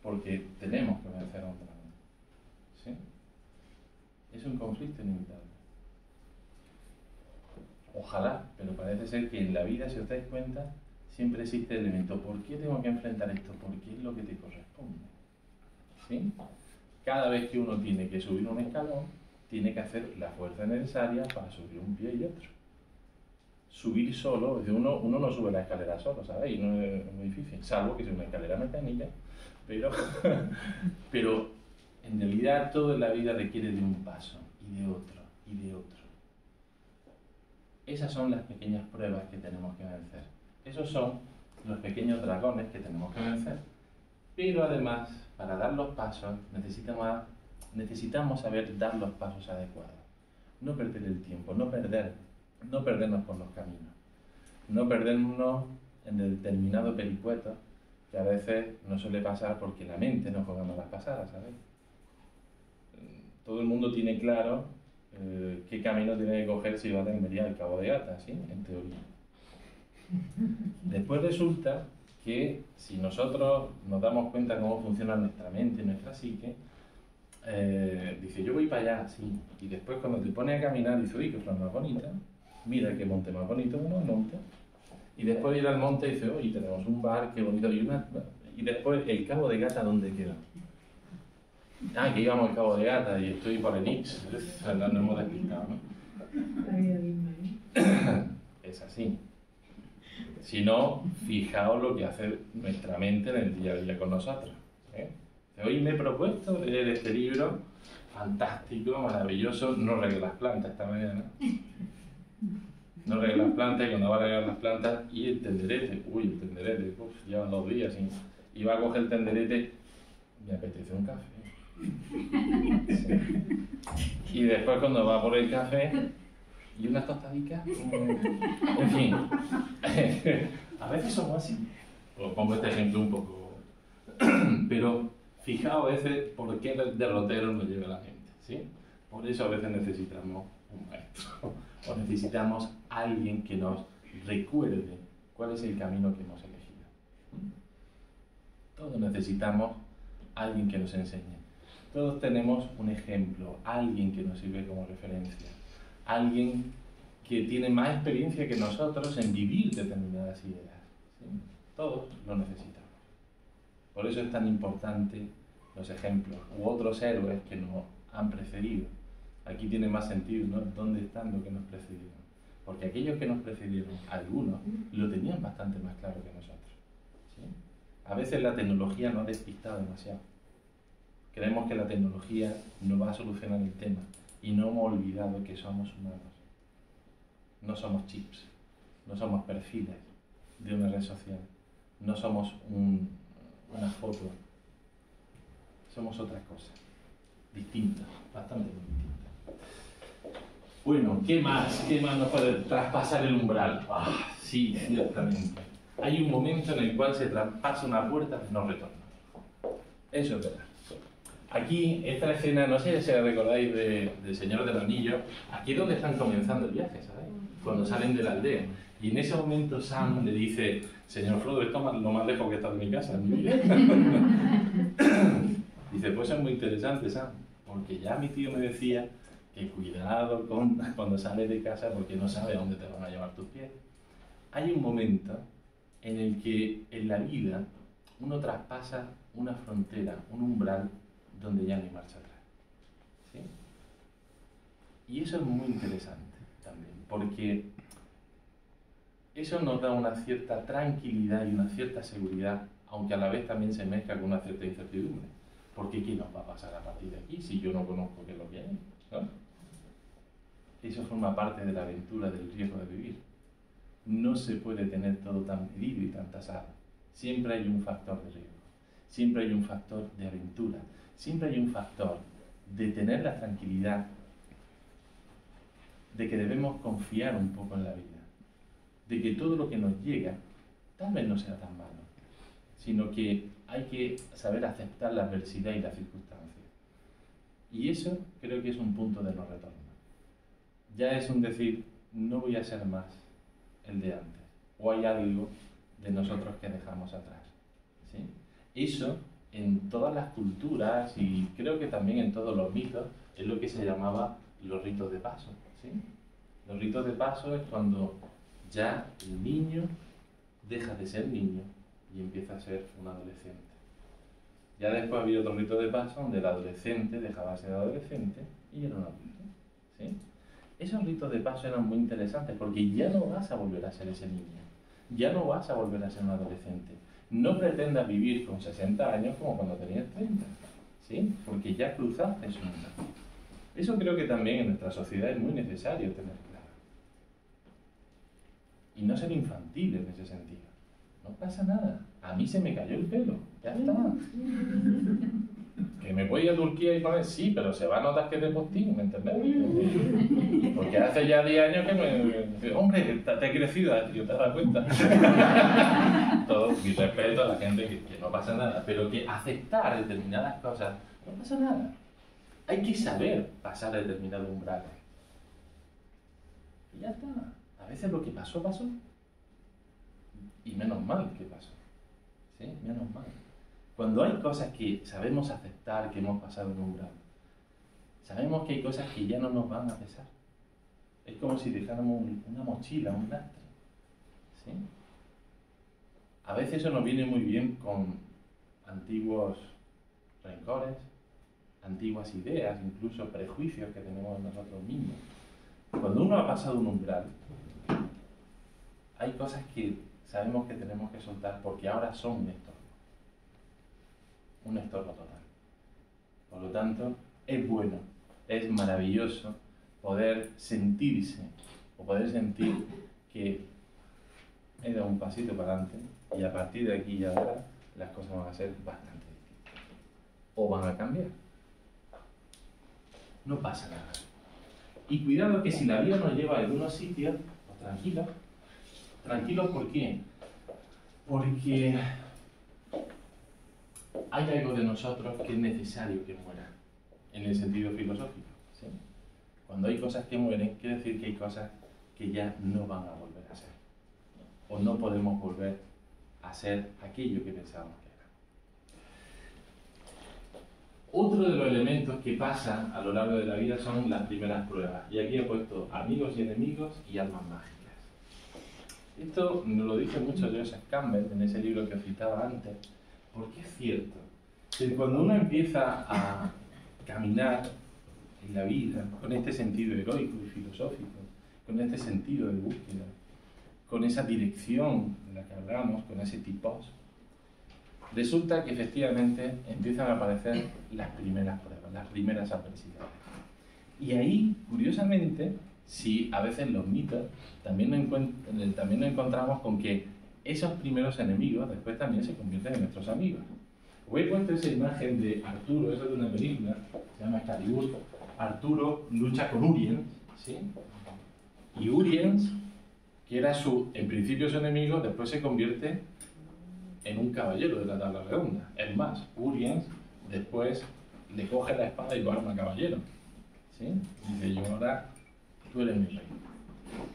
Speaker 1: porque tenemos que vencer a un dragón. ¿Sí? Es un conflicto inevitable. Ojalá, pero parece ser que en la vida, si os dais cuenta, siempre existe el elemento, ¿por qué tengo que enfrentar esto? Porque es lo que te corresponde. ¿Sí? Cada vez que uno tiene que subir un escalón, tiene que hacer la fuerza necesaria para subir un pie y otro. Subir solo, uno no sube la escalera solo, ¿sabéis? No es muy difícil, salvo que sea una escalera mecánica, pero en realidad todo en la vida requiere de un paso, y de otro, y de otro. Esas son las pequeñas pruebas que tenemos que vencer. Esos son los pequeños dragones que tenemos que vencer. Pero además, para dar los pasos, necesitamos saber dar los pasos adecuados. No perder el tiempo, no perdernos por los caminos. No perdernos en determinado pericueto que a veces nos suele pasar porque la mente nos juega malas pasadas, ¿sabéis? Todo el mundo tiene claro qué camino tiene que coger si va de Almería al Cabo de Gata, ¿sí? En teoría. Después resulta que si nosotros nos damos cuenta cómo funciona nuestra mente, nuestra psique, dice, yo voy para allá, sí. Y después cuando te pones a caminar, dice, uy, qué flor más bonita, mira qué monte más bonito, uno monte. Y después ir al monte y dice, uy, tenemos un bar, qué bonito, y después el Cabo de Gata, ¿dónde queda? Ah, que íbamos al Cabo de Gata y estoy por el Ix, no nos hemos despistado, ¿no? Es así. Si no, fijaos lo que hace nuestra mente en el día a día con nosotros. Hoy me he propuesto leer este libro fantástico, maravilloso, no regué las plantas esta mañana. No regué las plantas y cuando va a regar las plantas y el tenderete, llevan 2 días y va a coger el tenderete, me apetece un café. Sí. Y después cuando va por el café y unas tostaditas, en fin, a veces somos así. Os pongo este ejemplo un poco, pero fijaos a veces por qué el derrotero nos lleva a la mente, ¿sí? Por eso a veces necesitamos un maestro, o necesitamos alguien que nos recuerde cuál es el camino que hemos elegido. Todos necesitamos alguien que nos enseñe. Todos tenemos un ejemplo, alguien que nos sirve como referencia, alguien que tiene más experiencia que nosotros en vivir determinadas ideas. ¿Sí? Todos lo necesitamos. Por eso es tan importante los ejemplos u otros héroes que nos han precedido. Aquí tiene más sentido, ¿no? ¿Dónde están los que nos precedieron? Porque aquellos que nos precedieron, algunos, lo tenían bastante más claro que nosotros. ¿Sí? A veces la tecnología nos ha despistado demasiado. Creemos que la tecnología no va a solucionar el tema y no hemos olvidado que somos humanos. No somos chips, no somos perfiles de una red social, no somos una foto, somos otra cosa, distinta, bastante distinta. Bueno, ¿qué más? ¿Qué más nos puede traspasar el umbral? Sí, ciertamente. Hay un momento en el cual se traspasa una puerta de no retorno. Eso es verdad. Aquí, esta escena, no sé si la recordáis de Señor del Anillo, aquí es donde están comenzando el viaje, ¿sabes? Cuando salen de la aldea. Y en ese momento Sam le dice, señor Frodo, esto es lo más lejos que está de mi casa, en mi vida. Dice, pues es muy interesante, Sam, porque ya mi tío me decía que cuidado cuando sales de casa porque no sabes a dónde te van a llevar tus pies. Hay un momento en el que en la vida uno traspasa una frontera, un umbral donde ya no hay marcha atrás. ¿Sí? Y eso es muy interesante también, porque eso nos da una cierta tranquilidad y una cierta seguridad, aunque a la vez también se mezcla con una cierta incertidumbre. Porque ¿qué nos va a pasar a partir de aquí si yo no conozco qué es lo que hay? ¿No? Eso forma parte de la aventura, del riesgo de vivir. No se puede tener todo tan medido y tan tasado. Siempre hay un factor de riesgo, siempre hay un factor de aventura, siempre hay un factor de tener la tranquilidad de que debemos confiar un poco en la vida, de que todo lo que nos llega tal vez no sea tan malo, sino que hay que saber aceptar la adversidad y las circunstancias. Y eso creo que es un punto de no retorno. Ya es un decir, no voy a ser más el de antes, o hay algo de nosotros que dejamos atrás. ¿Sí? Eso en todas las culturas y creo que también en todos los mitos es lo que se llamaba los ritos de paso. ¿Sí? Los ritos de paso es cuando ya el niño deja de ser niño y empieza a ser un adolescente. Ya después había otro rito de paso donde el adolescente dejaba de ser adolescente y era un adulto. ¿Sí? Esos ritos de paso eran muy interesantes porque ya no vas a volver a ser ese niño, ya no vas a volver a ser un adolescente. No pretendas vivir con 60 años como cuando tenías 30, ¿sí? Porque ya cruzaste eso. Eso creo que también en nuestra sociedad es muy necesario tener claro. Y no ser infantil en ese sentido. No pasa nada. A mí se me cayó el pelo. Ya está. ¿Que me voy a Turquía y poner? Sí, pero se va a notar que es de postín, ¿me entendés? Porque hace ya 10 años que me... Hombre, te he crecido, tío, ¿te das cuenta? Todo mi respeto a la gente que no pasa nada, pero que aceptar determinadas cosas no pasa nada. Hay que saber pasar a determinados umbrales. Y ya está. A veces lo que pasó, pasó. Y menos mal que pasó. ¿Sí? Menos mal. Cuando hay cosas que sabemos aceptar, que hemos pasado un umbral, sabemos que hay cosas que ya no nos van a pesar. Es como si dejáramos una mochila, un lastre. ¿Sí? A veces eso nos viene muy bien con antiguos rencores, antiguas ideas, incluso prejuicios que tenemos en nosotros mismos. Cuando uno ha pasado un umbral, hay cosas que sabemos que tenemos que soltar porque ahora son un estorbo total. Por lo tanto, es bueno, es maravilloso poder sentirse o poder sentir que he dado un pasito para adelante y a partir de aquí y ahora las cosas van a ser bastante distintas o van a cambiar. No pasa nada. Y cuidado que si la vida nos lleva a algunos sitios, pues tranquilos. Tranquilos, ¿por qué? Porque hay algo de nosotros que es necesario que muera, en el sentido filosófico. ¿Sí? Cuando hay cosas que mueren, quiere decir que hay cosas que ya no van a volver a ser. O no podemos volver a ser aquello que pensábamos que era. Otro de los elementos que pasan a lo largo de la vida son las primeras pruebas. Y aquí he puesto amigos y enemigos y almas mágicas. Esto nos lo dice mucho Joseph Campbell en ese libro que os citaba antes, porque es cierto que cuando uno empieza a caminar en la vida con este sentido heroico y filosófico, con este sentido de búsqueda, con esa dirección de la que hablamos, con ese tipos, resulta que efectivamente empiezan a aparecer las primeras pruebas, las primeras adversidades. Y ahí, curiosamente, si a veces los mitos también nos encontramos con que esos primeros enemigos después también se convierten en nuestros amigos. Os he puesto esa imagen de Arturo, eso es de una película, se llama Excalibur. Arturo lucha con Uriens, ¿sí? Y Uriens, que era en principio su enemigo, después se convierte en un caballero de la tabla redonda. Es más, Uriens después le coge la espada y lo arma caballero, ¿sí? Y dice, yo ahora, tú eres mi rey.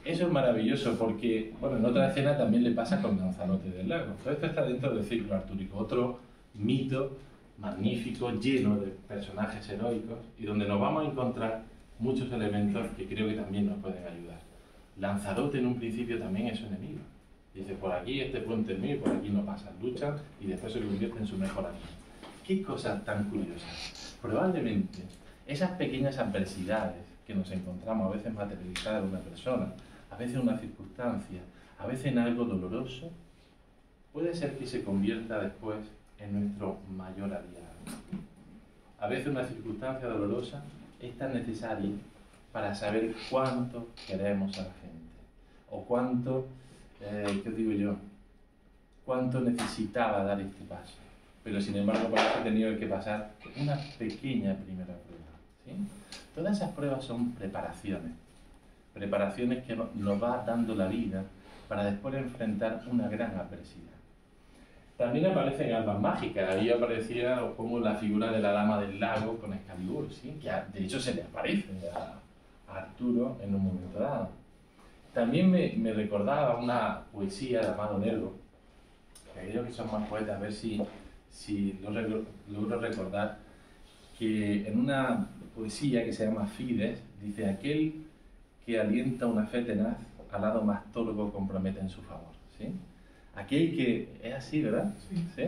Speaker 1: Eso es maravilloso porque, bueno, en otra escena también le pasa con Lanzarote del Lago. Todo esto está dentro del ciclo artúrico, otro mito magnífico, lleno de personajes heroicos y donde nos vamos a encontrar muchos elementos que creo que también nos pueden ayudar. Lanzarote en un principio también es su enemigo. Dice, por aquí este puente es mío y por aquí no pasa. Luchan y después se convierte en su mejor amigo. Qué cosas tan curiosas. Probablemente esas pequeñas adversidades que nos encontramos a veces materializadas en una persona, a veces en una circunstancia, a veces en algo doloroso, puede ser que se convierta después en nuestro mayor aliado. A veces una circunstancia dolorosa es tan necesaria para saber cuánto queremos a la gente, o cuánto, ¿qué digo yo? Cuánto necesitaba dar este paso. Pero sin embargo para eso he tenido que pasar una pequeña primera prueba, ¿sí? Todas esas pruebas son preparaciones que nos va dando la vida para después enfrentar una gran adversidad. También aparecen armas mágicas. Ahí aparecía como la figura de la dama del lago con Excalibur, ¿sí? Que de hecho se le aparece a Arturo en un momento dado. También me recordaba una poesía de Amado Nervo, que aquellos que son más poetas, a ver si logro recordar, que en una poesía que se llama Fides, dice: aquel que alienta una fe tenaz, al lado más torvo compromete en su favor, ¿sí? Aquel que es así, ¿verdad?
Speaker 3: Sí.
Speaker 1: ¿Sí?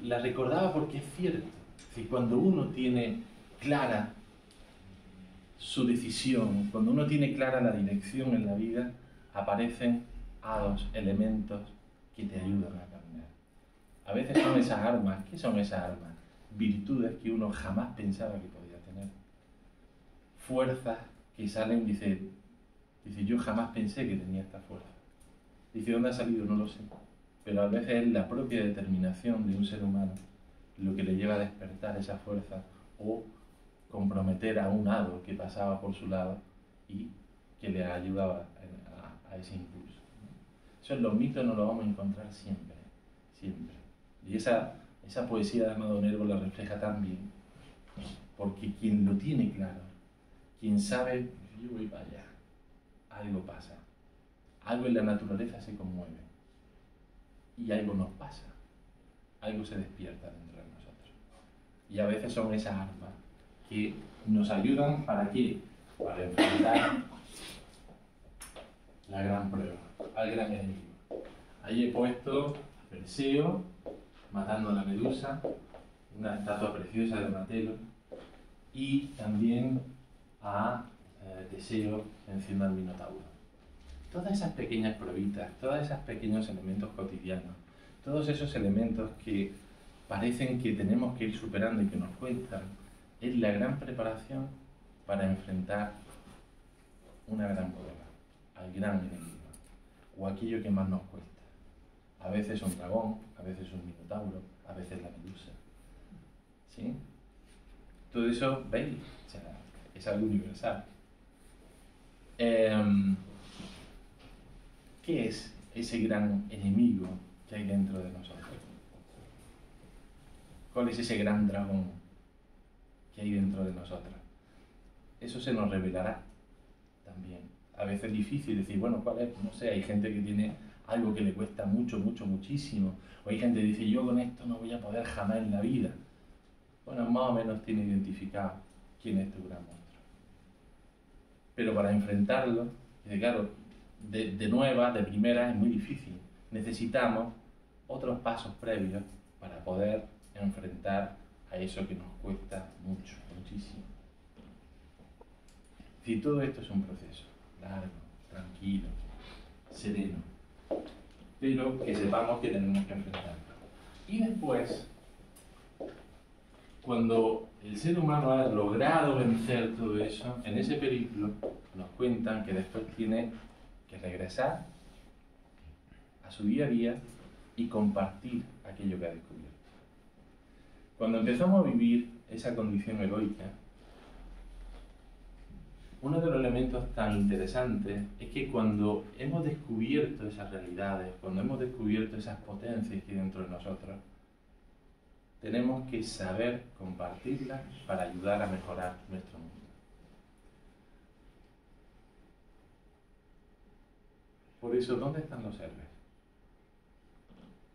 Speaker 1: La recordaba porque es cierto. Si cuando uno tiene clara su decisión, cuando uno tiene clara la dirección en la vida, aparecen hados, elementos que te ayudan a caminar. A veces son esas armas. ¿Qué son esas armas? Virtudes que uno jamás pensaba que podía tener. Fuerzas que salen, dice, yo jamás pensé que tenía esta fuerza. Dice, ¿dónde ha salido? No lo sé. Pero a veces es la propia determinación de un ser humano lo que le lleva a despertar esa fuerza o comprometer a un hado que pasaba por su lado y que le ayudaba a ese impulso. Eso en los mitos nos lo vamos a encontrar siempre, siempre. Y esa poesía de Amado Nervo la refleja tan bien, porque quien lo tiene claro, quien sabe, yo voy para allá, algo pasa, algo en la naturaleza se conmueve y algo nos pasa, algo se despierta dentro de nosotros. Y a veces son esas armas que nos ayudan, ¿para qué? Para enfrentar la gran prueba, al gran enemigo. Ahí he puesto a Perseo matando a la Medusa, una estatua preciosa de Donatello, y también a Teseo venciendo al Minotauro. Todas esas pequeñas pruebitas, todos esos pequeños elementos cotidianos, todos esos elementos que parecen que tenemos que ir superando y que nos cuestan, es la gran preparación para enfrentar una gran prueba, al gran enemigo, o aquello que más nos cuesta. A veces un dragón, a veces un minotauro, a veces la medusa. ¿Sí? Todo eso, ¿veis? O sea, es algo universal. ¿Qué es ese gran enemigo que hay dentro de nosotros? ¿Cuál es ese gran dragón que hay dentro de nosotros? Eso se nos revelará también. A veces es difícil decir, bueno, ¿cuál es? No sé, hay gente que tiene algo que le cuesta mucho, muchísimo. O hay gente que dice, yo con esto no voy a poder jamás en la vida. Bueno, más o menos tiene identificado quién es tu gran monstruo. Pero para enfrentarlo, claro, de nueva, de primera, es muy difícil. Necesitamos otros pasos previos para poder enfrentar a eso que nos cuesta mucho, muchísimo. Si todo esto es un proceso largo, tranquilo, sereno, pero que sepamos que tenemos que enfrentarlo. Y después, cuando el ser humano ha logrado vencer todo eso, en ese periplo nos cuentan que después tiene que regresar a su día a día y compartir aquello que ha descubierto. Cuando empezamos a vivir esa condición heroica, uno de los elementos tan interesantes es que cuando hemos descubierto esas realidades, cuando hemos descubierto esas potencias que hay dentro de nosotros, tenemos que saber compartirlas para ayudar a mejorar nuestro mundo. Por eso, ¿dónde están los héroes?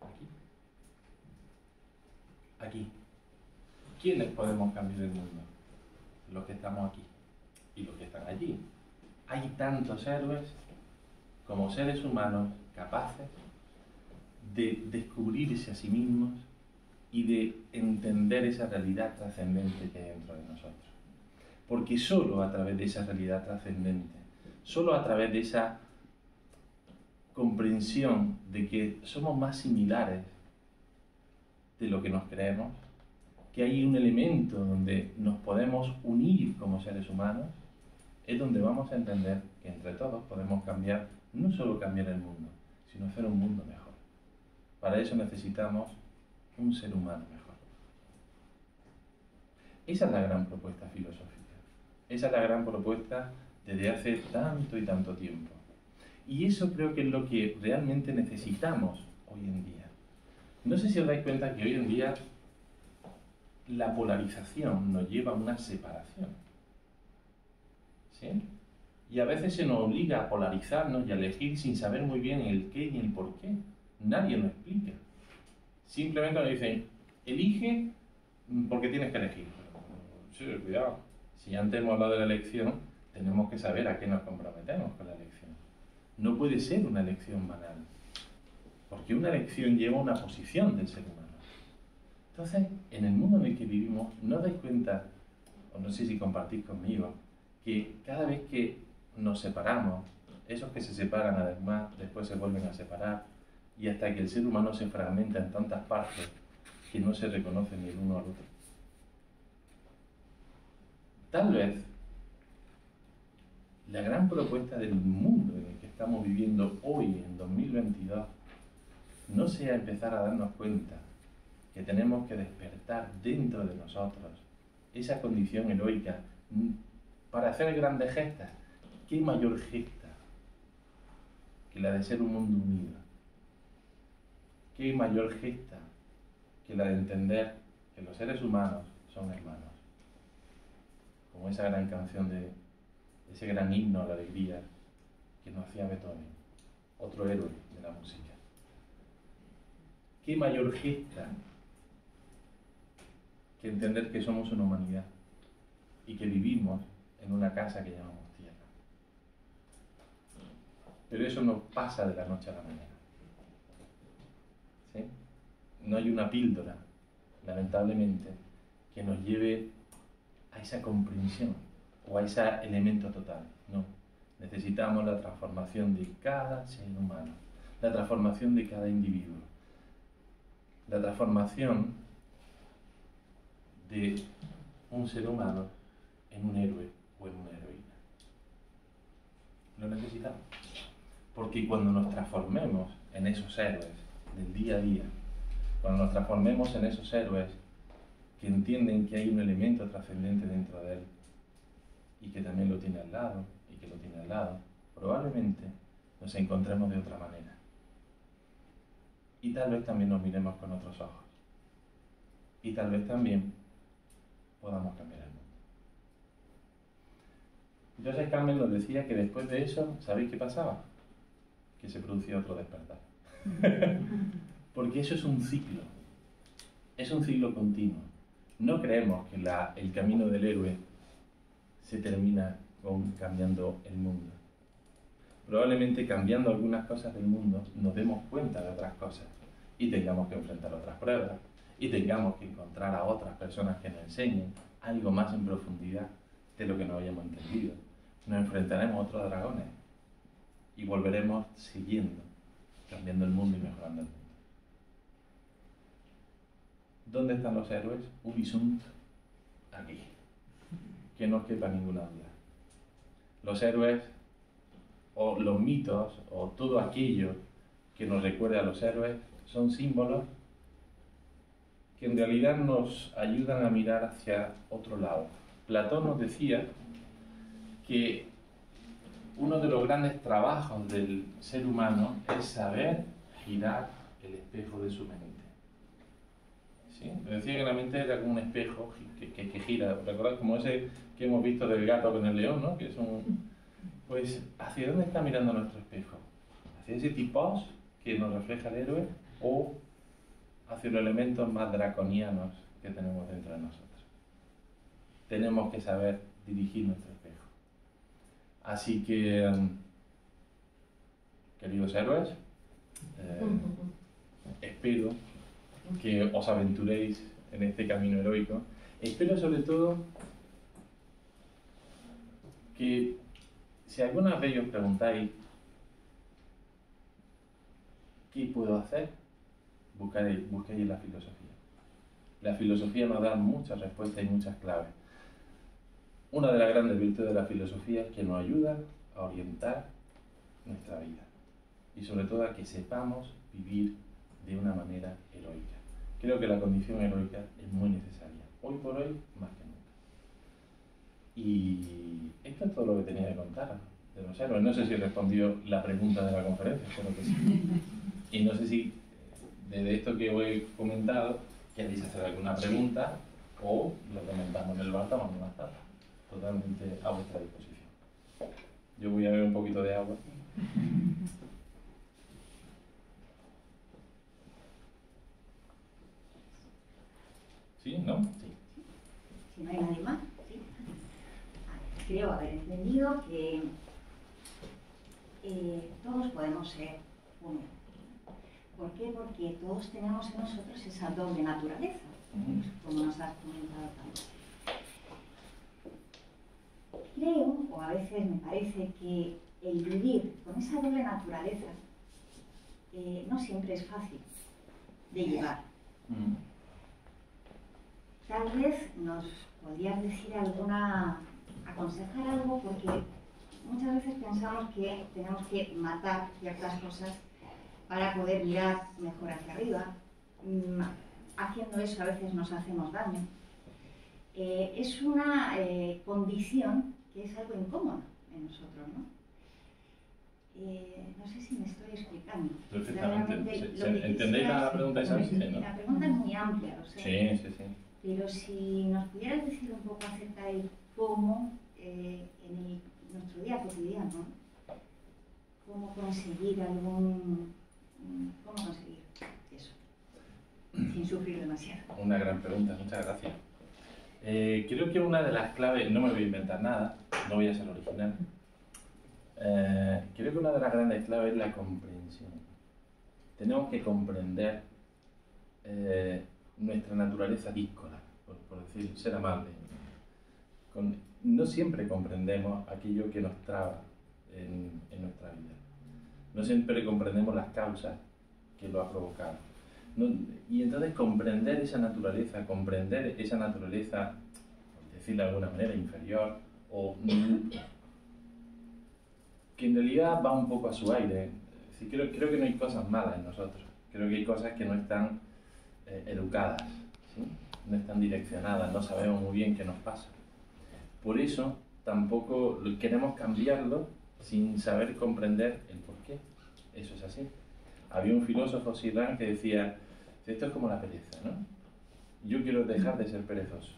Speaker 1: Aquí. Aquí. ¿Quiénes podemos cambiar el mundo? Los que estamos aquí y los que están allí. Hay tantos héroes como seres humanos capaces de descubrirse a sí mismos y de entender esa realidad trascendente que hay dentro de nosotros. Porque solo a través de esa realidad trascendente, solo a través de esa comprensión de que somos más similares de lo que nos creemos, que hay un elemento donde nos podemos unir como seres humanos, es donde vamos a entender que entre todos podemos cambiar, no solo cambiar el mundo, sino hacer un mundo mejor. Para eso necesitamos un ser humano mejor. Esa es la gran propuesta filosófica. Esa es la gran propuesta desde hace tanto y tanto tiempo. Y eso creo que es lo que realmente necesitamos hoy en día. No sé si os dais cuenta que hoy en día la polarización nos lleva a una separación. ¿Sí? Y a veces se nos obliga a polarizarnos y a elegir sin saber muy bien el qué y el por qué. Nadie nos explica. Simplemente nos dicen, elige porque tienes que elegir. Sí, cuidado. Si antes hemos hablado de la elección, tenemos que saber a qué nos comprometemos con la elección. No puede ser una elección banal, porque una elección lleva a una posición del ser humano. Entonces, en el mundo en el que vivimos, ¿no os dais cuenta, o no sé si compartís conmigo, que cada vez que nos separamos, esos que se separan además después se vuelven a separar, y hasta que el ser humano se fragmenta en tantas partes que no se reconocen ni el uno al otro? Tal vez la gran propuesta del mundo en el que estamos viviendo hoy, en 2022, no sea empezar a darnos cuenta que tenemos que despertar dentro de nosotros esa condición heroica para hacer grandes gestas. ¿Qué mayor gesta que la de ser un mundo unido? ¿Qué mayor gesta que la de entender que los seres humanos son hermanos? Como esa gran canción de ese gran himno a la alegría que nos hacía Beethoven, otro héroe de la música. ¿Qué mayor gesta que entender que somos una humanidad y que vivimos en una casa que llamamos tierra? Pero eso no pasa de la noche a la mañana. ¿Sí? No hay una píldora, lamentablemente, que nos lleve a esa comprensión o a ese elemento total. No. Necesitamos la transformación de cada ser humano, la transformación de cada individuo, la transformación de un ser humano en un héroe o en una heroína. Lo necesitamos. Porque cuando nos transformemos en esos héroes del día a día, cuando nos transformemos en esos héroes que entienden que hay un elemento trascendente dentro de él y que también lo tiene al lado y que lo tiene al lado, probablemente nos encontremos de otra manera. Y tal vez también nos miremos con otros ojos. Y tal vez también podamos cambiar el mundo. Joseph Campbell nos decía que después de eso, ¿sabéis qué pasaba? Que se producía otro despertar. Porque eso es un ciclo continuo. No creemos que el camino del héroe se termina con cambiando el mundo. Probablemente cambiando algunas cosas del mundo nos demos cuenta de otras cosas y tengamos que enfrentar otras pruebas y tengamos que encontrar a otras personas que nos enseñen algo más en profundidad de lo que no habíamos entendido. Nos enfrentaremos a otros dragones y volveremos siguiendo cambiando el mundo y mejorando el mundo. ¿Dónde están los héroes? Ubi sunt, aquí. Que no os quepa ninguna duda. Los héroes, o los mitos, o todo aquello que nos recuerde a los héroes, son símbolos que en realidad nos ayudan a mirar hacia otro lado. Platón nos decía que uno de los grandes trabajos del ser humano es saber girar el espejo de su mente. ¿Sí? Me decía que la mente era como un espejo que gira. ¿Recordáis? Como ese que hemos visto del gato con el león, ¿no? Que es pues, ¿hacia dónde está mirando nuestro espejo? ¿Hacia ese tipos que nos refleja el héroe o hacia los elementos más draconianos que tenemos dentro de nosotros? Tenemos que saber dirigir nuestro espejo. Así que, queridos héroes, espero que os aventuréis en este camino heroico. Espero sobre todo que si alguna vez os preguntáis ¿qué puedo hacer? Busquéis la filosofía. La filosofía nos da muchas respuestas y muchas claves. Una de las grandes virtudes de la filosofía es que nos ayuda a orientar nuestra vida y sobre todo a que sepamos vivir de una manera heroica. Creo que la condición heroica es muy necesaria, hoy por hoy más que nunca. Y esto es todo lo que tenía que contar de los héroes. No sé si he respondido la pregunta de la conferencia, espero que sí. Y no sé si de esto que os he comentado queréis hacer alguna pregunta o lo comentamos en el bar tomando más tarde. Totalmente a vuestra disposición. Yo voy a beber un poquito de agua. ¿Sí? ¿No? Sí.
Speaker 4: Si no hay nadie más, sí. Creo haber entendido que todos podemos ser uno. ¿Por qué? Porque todos tenemos en nosotros esa doble naturaleza, como nos has comentado también. Creo, o a veces me parece, que el vivir con esa doble naturaleza no siempre es fácil de llevar. Tal vez nos podrías decir aconsejar algo, porque muchas veces pensamos que tenemos que matar ciertas cosas para poder mirar mejor hacia arriba. Haciendo eso a veces nos hacemos daño. Es una condición que es algo incómodo en nosotros, ¿no? No sé si me estoy explicando.
Speaker 1: Perfectamente. ¿Entendéis la pregunta esa? Sí, ¿no?
Speaker 4: La pregunta es muy amplia, o sea,
Speaker 1: sí.
Speaker 4: Pero si nos pudieras decir un poco acerca de cómo, en nuestro día cotidiano, cómo conseguir eso, sin sufrir demasiado.
Speaker 1: Una gran pregunta, muchas gracias. Creo que una de las claves, no me voy a inventar nada, no voy a ser original. Creo que una de las grandes claves es la comprensión. Tenemos que comprender nuestra naturaleza díscola, por decir, ser amable. No siempre comprendemos aquello que nos traba en nuestra vida. No siempre comprendemos las causas que lo ha provocado. Y entonces comprender esa naturaleza, por decirlo de alguna manera, inferior, o que en realidad va un poco a su aire. Es decir, creo que no hay cosas malas en nosotros. Creo que hay cosas que no están educadas, ¿sí? No están direccionadas, no sabemos muy bien qué nos pasa. Por eso tampoco queremos cambiarlo sin saber comprender el porqué. Eso es así. Había un filósofo Sirán que decía, esto es como la pereza, ¿no? Yo quiero dejar de ser perezoso,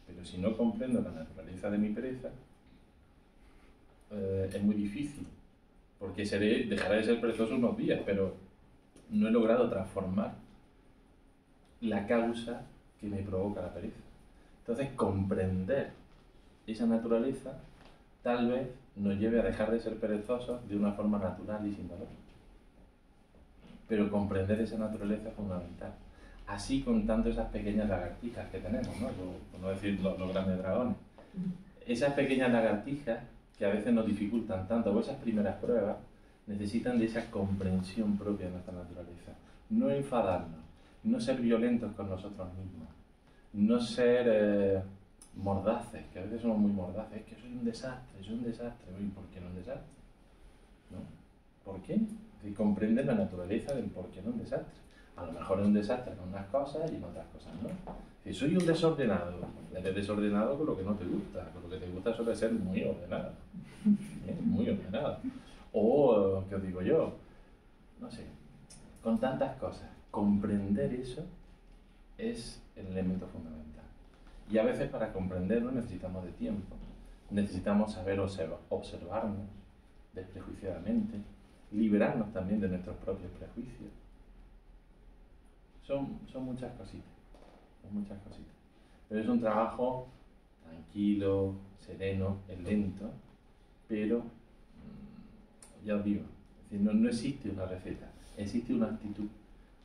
Speaker 1: pero si no comprendo la naturaleza de mi pereza, es muy difícil, porque dejaré de ser perezoso unos días, pero no he logrado transformar la causa que me provoca la pereza. Entonces, comprender esa naturaleza tal vez nos lleve a dejar de ser perezosos de una forma natural y sin dolor. Pero comprender esa naturaleza es fundamental. Así con tanto esas pequeñas lagartijas que tenemos, ¿no? Por no decir los grandes dragones. Esas pequeñas lagartijas que a veces nos dificultan tanto, o esas primeras pruebas, necesitan de esa comprensión propia de nuestra naturaleza. No enfadarnos, no ser violentos con nosotros mismos, no ser mordaces, que a veces somos muy mordaces, es que soy un desastre. Oye, ¿por qué no un desastre? ¿No? ¿Por qué? Y comprender la naturaleza del por qué no un desastre. A lo mejor es un desastre en unas cosas y en otras cosas no. Si soy un desordenado, eres desordenado con lo que no te gusta, con lo que te gusta suele ser muy ordenado. Muy ordenado. O, ¿qué os digo yo? No sé, con tantas cosas. Comprender eso es el elemento fundamental. Y a veces para comprenderlo necesitamos de tiempo. Necesitamos saber observarnos desprejuiciadamente, liberarnos también de nuestros propios prejuicios. Son muchas cositas. Pero es un trabajo tranquilo, sereno, es lento, pero ya os digo, es decir, no existe una receta, existe una actitud.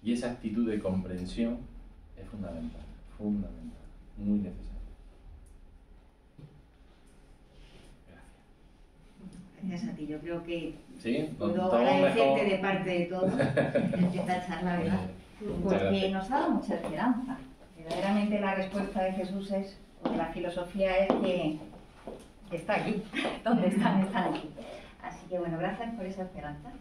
Speaker 1: Y esa actitud de comprensión es fundamental, muy necesaria.
Speaker 4: Gracias a ti, yo creo que
Speaker 1: ¿Sí?
Speaker 4: puedo agradecerte de parte de todos esta charla, ¿verdad? Porque nos ha dado mucha esperanza. Verdaderamente la respuesta de Jesús es, o de la filosofía es que está aquí, donde están aquí. Así que bueno, gracias por esa esperanza.